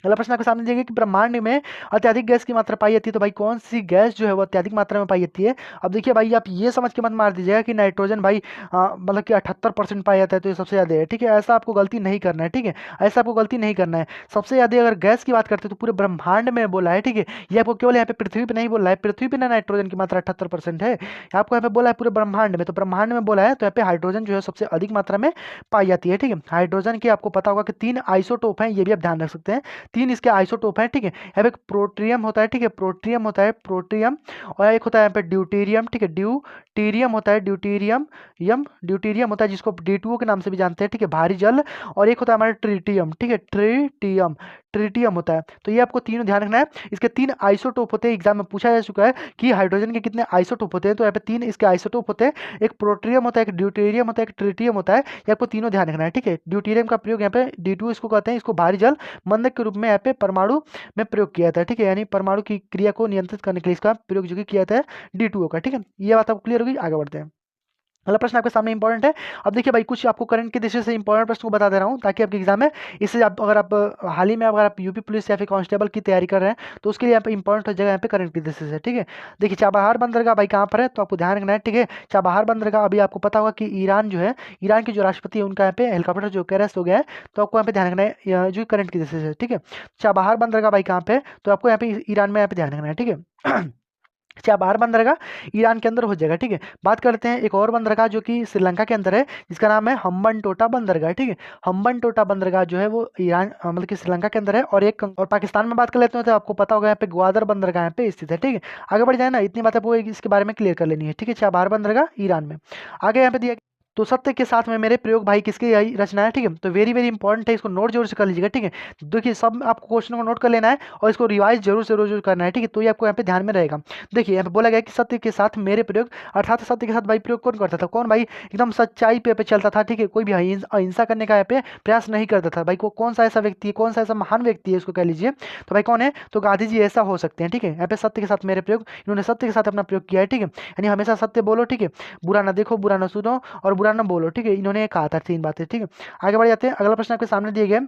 अगला प्रश्न आपके सामने दिया कि ब्रह्मांड में अत्यधिक गैस की मात्रा पाई जाती है, तो भाई कौन सी गैस जो है वो अत्यधिक मात्रा में पाई जाती है। अब देखिए भाई आप ये समझ के मत मार दीजिएगा कि नाइट्रोजन भाई मतलब कि 78% पाया जाता है तो ये सबसे ज़्यादा है, ठीक है, ऐसा आपको गलती नहीं करना है, ठीक है, ऐसा आपको गलती नहीं करना है। सबसे ज़्यादा अगर गैस की बात करते हैं तो पूरे ब्रह्मांड में बोला है, ठीक है, ये आपको केवल यहाँ पे पृथ्वी पर नहीं बोला है, पृथ्वी पर ना नाइट्रोजन की मात्रा 78% है, आपको यहाँ पे बोला है पूरे ब्रह्मांड में, तो ब्रह्मांड में बोला है तो यहाँ पे हाइड्रोजन जो है सबसे अधिक मात्रा में पाई जाती है, ठीक है। हाइड्रोजन की आपको पता होगा कि 3 आइसोटोप हैं, ये भी आप ध्यान रख सकते हैं, 3 इसके आइसोटोप है, ठीक है। यहाँ पे एक प्रोट्रियम होता है, ठीक है, प्रोट्रियम होता है, प्रोट्रियम, और एक होता है यहाँ पे ड्यूटेरियम, ठीक है, ड्यूटेरियम होता है, ड्यूटेरियम होता है जिसको D2O के नाम से भी जानते हैं, ठीक है, भारी जल, और एक होता है हमारा ट्रिटियम, ठीक है, ट्रिटियम होता है। तो ये आपको तीनों ध्यान रखना है, इसके 3 आइसोटोप होते हैं, एग्जाम में पूछा जा चुका है कि हाइड्रोजन के कितने आइसोटोप होते हैं, तो यहाँ पे 3 इसके आइसोटोप होते हैं, एक प्रोट्रियम होता है, एक ड्यूटेरियम होता है, एक ट्रिटियम होता है, ये आपको तीनों ध्यान रखना है, ठीक है। ड्यूटेरियम का प्रयोग यहाँ पे D2 इसको कहते हैं, इसको भारी जल मंदक के रूप में यहाँ पे परमाणु में प्रयोग किया जाता है, ठीक है, यानी परमाणु की क्रिया को नियंत्रित करने के लिए इसका प्रयोग जो कि किया जाता है D2O का, ठीक है। ये बात आपको क्लियर होगी, आगे बढ़ते हैं। अगला प्रश्न आपके सामने इंपॉर्टेंट है। अब देखिए भाई, कुछ आपको करंट की दृष्टि से इंपॉर्टेंट प्रश्न को बता दे रहा हूँ ताकि आपके एग्जाम में इससे आप अगर आप हाल ही में अगर आप यूपी पुलिस या फिर कांस्टेबल की तैयारी कर रहे हैं तो उसके लिए यहाँ पे इंपॉर्टेंट हो जाएगा यहाँ पे करंट की दृष्टि से। ठीक है, देखिए चाबहार बंदरगाह भाई कहाँ पर है, तो आपको ध्यान रखना है। ठीक है, चाबहार बंदरगाह अभी आपको पता होगा कि ईरान जो है, ईरान के जो राष्ट्रपति है उनका यहाँ पे हेलीकॉप्टर जो क्रैश हो गया है, तो आपको यहाँ पे ध्यान रखना है जो करंट की दृष्टि से। ठीक है, चाबहार बंदरगाह भाई कहाँ पे है, तो आपको यहाँ पे ईरान में यहाँ पे ध्यान रखना है। ठीक है चाबहार बंदरगाह ईरान के अंदर हो जाएगा। ठीक है, बात करते हैं एक और बंदरगाह जो कि श्रीलंका के अंदर है, जिसका नाम है हम्बनटोटा बंदरगाह। ठीक है, हम्बनटोटा बंदरगाह जो है वो ईरान मतलब कि श्रीलंका के अंदर है। और पाकिस्तान में बात कर लेते हैं तो आपको पता होगा यहाँ पे ग्वादर बंदरगाह यहाँ पे स्थित है। ठीक है, आगे बढ़ जाए ना, इतनी बात आपको इसके बारे में क्लियर कर लेनी है। ठीक है, चाबहार बंदरगाह ईरान में। आगे यहाँ पे दिया, तो सत्य के साथ में मेरे प्रयोग भाई किसकी यही रचना है। ठीक है, तो वेरी वेरी इंपॉर्टेंट है, इसको नोट जरूर से कर लीजिएगा। ठीक है, देखिए सब आपको क्वेश्चन को नोट कर लेना है और इसको रिवाइज जरूर से रोज करना है। ठीक है, तो ये आपको यहाँ पे ध्यान में रहेगा। देखिए यहाँ पे बोला गया कि सत्य के साथ मेरे प्रयोग, अर्थात सत्य के साथ भाई प्रयोग कौन करता था, कौन भाई एकदम सच्चाई पे चलता था। ठीक है, कोई भी अहिंसा करने का यहाँ पे प्रयास नहीं करता था भाई। को कौन सा ऐसा व्यक्ति है, कौन सा ऐसा महान व्यक्ति है, उसको कह लीजिए तो भाई कौन है, तो गांधी जी ऐसा हो सकते हैं। ठीक है, यहाँ पे सत्य के साथ मेरे प्रयोग, इन्होंने सत्य के साथ अपना प्रयोग किया है। ठीक है, यानी हमेशा सत्य बोलो। ठीक है, बुरा ना देखो, बुरा ना सुनो और बुरा ना बोलो। ठीक है, इन्होंने कहा था 3 बातें। ठीक है, आगे बढ़ जाते हैं। अगला प्रश्न आपके सामने दिए गए,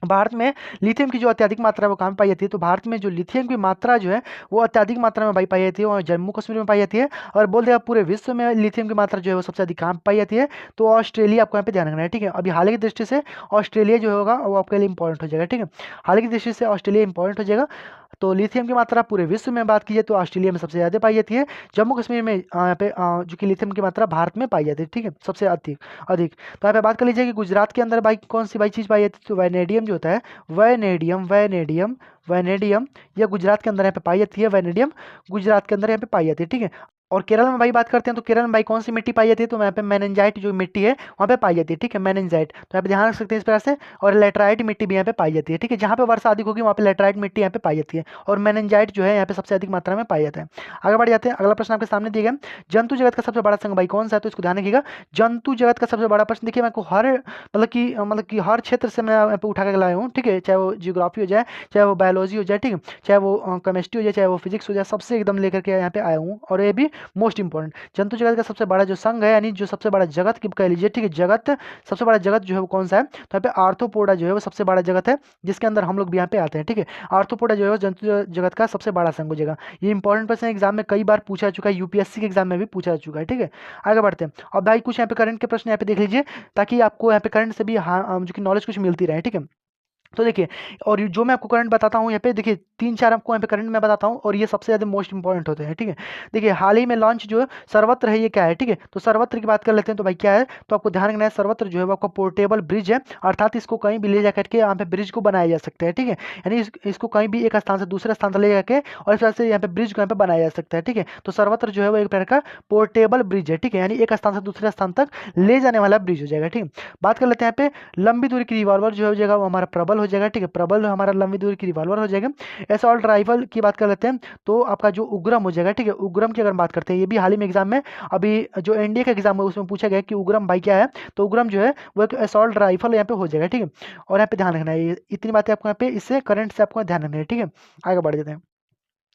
भारत में लिथियम की जो अत्यधिक मात्रा है वो कहाँ पे पाई जाती है, तो भारत में जो लिथियम की मात्रा जो है वो अत्यधिक मात्रा में भाई पाई जाती है और जम्मू कश्मीर में पाई जाती है। और बोल देगा पूरे विश्व में लिथियम की मात्रा जो है वो सबसे अधिक कहाँ पे पाई जाती है, तो ऑस्ट्रेलिया आपको यहाँ पे ध्यान रखना है। ठीक है, अभी हाल की दृष्टि से ऑस्ट्रेलिया जो होगा वो आपके लिए इंपॉर्टेंट हो जाएगा। ठीक है, हाल की दृष्टि से ऑस्ट्रेलिया इंपॉर्टेंट हो जाएगा। तो लिथियम की मात्रा पूरे विश्व में बात कीजिए तो ऑस्ट्रेलिया में सबसे ज़्यादा पाई जाती है। जम्मू कश्मीर में यहाँ पे जो कि लिथियम की मात्रा भारत में पाई जाती है। ठीक है, सबसे अधिक अधिक। तो यहाँ पे बात कर लीजिए कि गुजरात के अंदर भाई कौन सी भाई चीज़ पाई जाती है, तो वैनेडियम जो होता है, वैनेडियम वैनेडियम वैनेडियम यह गुजरात के अंदर यहाँ पे पाई जाती है। वैनेडियम गुजरात के अंदर यहाँ पे पाई जाती है। ठीक है, और केरल में भाई बात करते हैं तो केरल में भाई कौन सी मिट्टी पाई जाती है, तो यहाँ पे मैनेंजाइट जो मिट्टी है वहाँ पे पाई जाती है। ठीक है, मैनेंजाइट, तो यहाँ पे ध्यान रख सकते हैं इस प्रकार से। और लेटराइट मिट्टी भी यहाँ पे पाई जाती है। ठीक है, जहाँ पे वर्षा अधिक होगी वहाँ पे लेटराइट मिट्टी यहाँ पे पाई जाती है और मैनेंजाइट जो है यहाँ पे सबसे अधिक मात्रा में पाया जाता है। आगे बढ़ जाते हैं। अगला प्रश्न आपके सामने दिए गए, जंतु जगत का सबसे बड़ा संघ भाई कौन सा है, तो इसको ध्यान रखिएगा। जंतु जगत का सबसे बड़ा प्रश्न, देखिए मैं को हर मतलब कि हर क्षेत्र से मैं यहाँ पे उठा के लाया हूँ। ठीक है, चाहे वो जियोग्राफी हो जाए, चाहे वो बायोलॉजी हो जाए, ठीक है, चाहे वो केमिस्ट्री हो जाए, चाहे वो फिजिक्स हो जाए, सबसे एकदम लेकर के यहाँ पे आया हूँ और ये भी मोस्ट इंपॉर्टेंट। जंतु जगत का सबसे बड़ा जो संघ है, यानी जो सबसे बड़ा जगत की कह लीजिए। ठीक है, जगत सबसे बड़ा जगत जो है वो कौन सा है, तो यहाँ पे आर्थ्रोपोडा जो है वो सबसे बड़ा जगत है, जिसके अंदर हम लोग भी यहाँ पे आते हैं। ठीक है, आर्थ्रोपोडा जो है वो जंतु जगत का सबसे बड़ा संघ हो जाएगा। ये इंपॉर्टेंट प्रश्न एग्जाम में कई बार पूछा चुका है, यूपीएससी के एग्जाम में भी पूछा चुका है। ठीक है, आगे बढ़ते हैं। और भाई कुछ यहाँ पे करंट के प्रश्न यहाँ पे देख लीजिए ताकि आपको यहाँ पे करंट से भी जो कि नॉलेज कुछ मिलती रहे। ठीक है, तो देखिए, और जो मैं आपको करंट बताता हूँ यहाँ पे, देखिए 3-4 आपको यहाँ पे करंट मैं बताता हूँ और ये सबसे ज़्यादा मोस्ट इंपॉर्टेंट होते हैं। ठीक है, देखिए हाल ही में लॉन्च जो सर्वत्र है ये क्या है। ठीक है, तो सर्वत्र की बात कर लेते हैं तो भाई क्या है, तो आपको ध्यान रखना है सर्वत्र जो है वो आपका पोर्टेबल ब्रिज है, अर्थात इसको कहीं भी ले जा करके यहाँ पे ब्रिज को बनाया जा सकता है। ठीक है, यानी इसको कहीं भी एक स्थान से दूसरे स्थान तक ले जाके और इस तरह से यहाँ पे ब्रिज को यहाँ पे बनाया जा सकता है। ठीक है, तो सर्वत्र जो है वो एक प्रकार का पोर्टेबल ब्रिज है। ठीक है, यानी एक स्थान से दूसरे स्थान तक ले जाने वाला ब्रिज हो जाएगा। ठीक है, बात कर लेते हैं यहाँ पे लंबी दूरी की रिवॉल्वर जो हो जाएगा वो हमारा प्रबल हो जाएगा। ठीक है, प्रबल हमारा लंबी दूरी की रिवॉल्वर हो जाएगा। असॉल्ट राइफल की बात कर लेते हैं तो आपका जो उग्रम हो जाएगा। ठीक है, उग्रम की अगर बात करते हैं, ये भी हाल ही में एग्जाम में अभी जो एनडीए का एग्जाम है उसमें पूछा गया कि उग्रम भाई क्या है, तो उग्रम जो है वो एक असॉल्ट राइफल यहाँ पे हो जाएगा। ठीक है, और यहाँ पे ध्यान रखना है, इतनी बातें आपको यहाँ पे इससे करंट से आपको ध्यान रखना है। ठीक है, आगे बढ़ जाते हैं।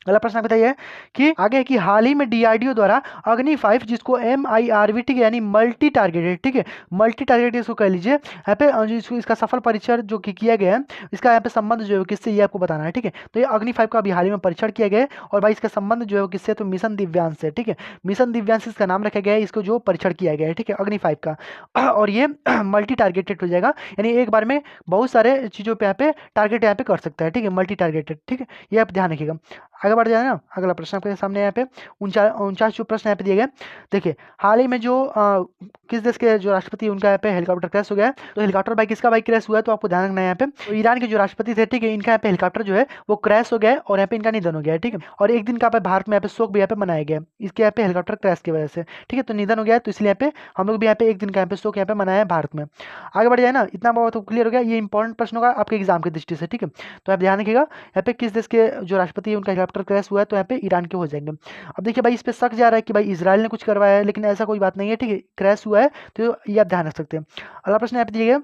अगला प्रश्न बताइए कि आगे है कि हाल ही में डीआरडीओ द्वारा अग्नि 5 जिसको MIRV, ठीक है, यानी मल्टी टारगेटेड, ठीक है, मल्टी टारगेटेड इसको कह लीजिए, यहाँ पे इसका सफल परीक्षण जो कि किया गया है, इसका यहाँ पे संबंध जो है किससे ये आपको बताना है। ठीक है, तो ये अग्नि 5 का अभी हाल ही में परीक्षण किया गया है और भाई इसका संबंध जो है किससे, तो मिशन दिव्यांश से। ठीक है, मिशन दिव्यांश इसका नाम रखा गया है, इसको जो परीक्षण किया गया है। ठीक है, अग्नि 5 का और ये मल्टी टारगेटेड हो जाएगा, यानी एक बार में बहुत सारे चीज़ों पे यहाँ पे टारगेट यहाँ पे कर सकता है। ठीक है, मल्टी टारगेटेड। ठीक है, ये आप ध्यान रखिएगा। आगे बढ़ जाए ना, अगला प्रश्न आपके सामने यहाँ पे 49 जो प्रश्न यहाँ पे दिए गए। देखिए हाल ही में जो किस देश के जो राष्ट्रपति हैं, उनका यहाँ पे हेलीकॉप्टर क्रैश हो गया है, तो हेलीकॉप्टर भाई किसका भाई क्रैश हुआ है, तो आपको ध्यान रखना है यहाँ पे, तो ईरान के जो राष्ट्रपति थे, ठीक है, इनका यहाँ पे हेलीकॉप्टर जो है वो क्रैश हो गया है और यहाँ पे इनका निधन हो गया है। ठीक है, और एक दिन का भारत में यहाँ पे शोक भी यहाँ पे मनाया गया है इसके यहाँ पे हेलीकॉप्टर क्रैश की वजह से। ठीक है, तो निधन हो गया है, तो इसलिए यहाँ पे हम लोग भी यहाँ पे एक दिन का यहाँ पे शोक यहाँ पे मनाया है भारत में। आगे बढ़ जाए ना, इतना बहुत तो क्लियर हो गया, ये इंपॉर्टेंट प्रश्न होगा आपके एग्जाम की दृष्टि से। ठीक है, तो आप ध्यान रखिएगा यहाँ पे किस देश के जो राष्ट्रपति है उनका हेलीकॉप्टर क्रैश हुआ है, तो यहाँ पे ईरान के हो जाएंगे। अब देखिए भाई इस पे शक जा रहा है कि भाई इजराइल ने कुछ करवाया है, लेकिन ऐसा कोई बात नहीं है। ठीक है, क्रैश हुआ है तो ये आप ध्यान रख सकते हैं। अगला प्रश्न यहाँ पे दिया गया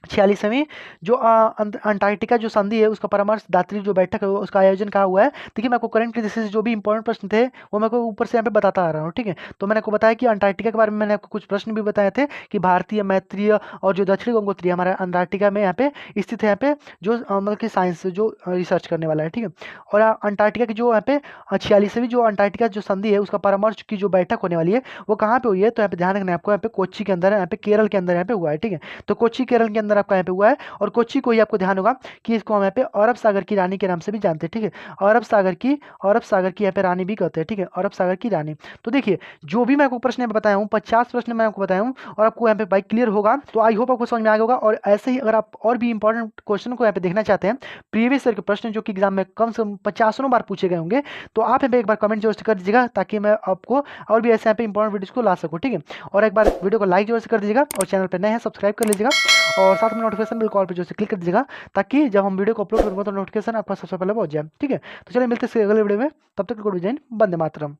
46वीं जो अंटार्कटिका जो संधि है उसका परामर्श दात्री जो बैठक है उसका आयोजन कहाँ हुआ है। देखिए मैं आपको करंट जैसे जो भी इंपॉर्टेंट प्रश्न थे वो मैं आपको ऊपर से यहाँ पे बताता आ रहा हूँ, ठीक है। तो मैंने आपको बताया कि अंटार्कटिका के बारे में मैंने आपको कुछ प्रश्न भी बताए थे कि भारतीय, मैत्रीय और जो दक्षिण गंगोत्रीय हमारा अंटार्कटिका में यहाँ पे स्थित है, यहाँ पे जो मतलब कि साइंस जो रिसर्च करने वाला है, ठीक है। और अंटार्कटिका की जो यहाँ पे 46वीं जो अंटार्कटिका जो संधि है उसका परामर्श की जो बैठक होने वाली है वो कहाँ पे हुई है, तो यहाँ पे ध्यान रखना है आपको, यहाँ पे कोच्चि के अंदर है, यहाँ पे केरल के अंदर यहाँ पे हुआ है, ठीक है। तो कोच्चि केरल के अंदर आपका यहाँ पे हुआ है। और कोच्चि को ही आपको ध्यान होगा कि इसको हम यहाँ पे अरब सागर की रानी के नाम से भी जानते हैं, ठीक है। अरब सागर की यहाँ पे रानी भी कहते हैं, ठीक है, अरब सागर की रानी। तो देखिए जो भी मैं आपको प्रश्न यहाँ पे बताया हूँ 50 प्रश्न मैं आपको बताया हूँ और आपको यहाँ पे बाइक क्लियर होगा, तो आई होप आपको समझ में आ गया होगा। और ऐसे ही अगर आप और भी इंपॉर्टेंट क्वेश्चन को यहाँ पे देखना चाहते हैं, प्रीवियस ईयर के प्रश्न जो कि एग्जाम में कम से कम 50 बार पूछे गए होंगे, तो आप यहाँ पे एक बार कमेंट जरूर से कर दीजिएगा ताकि मैं आपको और भी ऐसे यहाँ पे इंपॉर्टेंट वीडियोस को ला सकूँ, ठीक है। और एक बार वीडियो को लाइक जरूर से कर दीजिएगा और चैनल पर नए हैं सब्सक्राइब कर लीजिएगा और साथ में नोटिफिकेशन बिल कॉल पर जो से क्लिक कर दीजिएगा ताकि जब हम वीडियो को अपलोड करूँगा तो नोटिफिकेशन आपका सबसे पहले पहुंच जाए, ठीक है। तो चलिए मिलते हैं अगले वीडियो में, तब तक गुड जय हिंद, वंदे मातरम।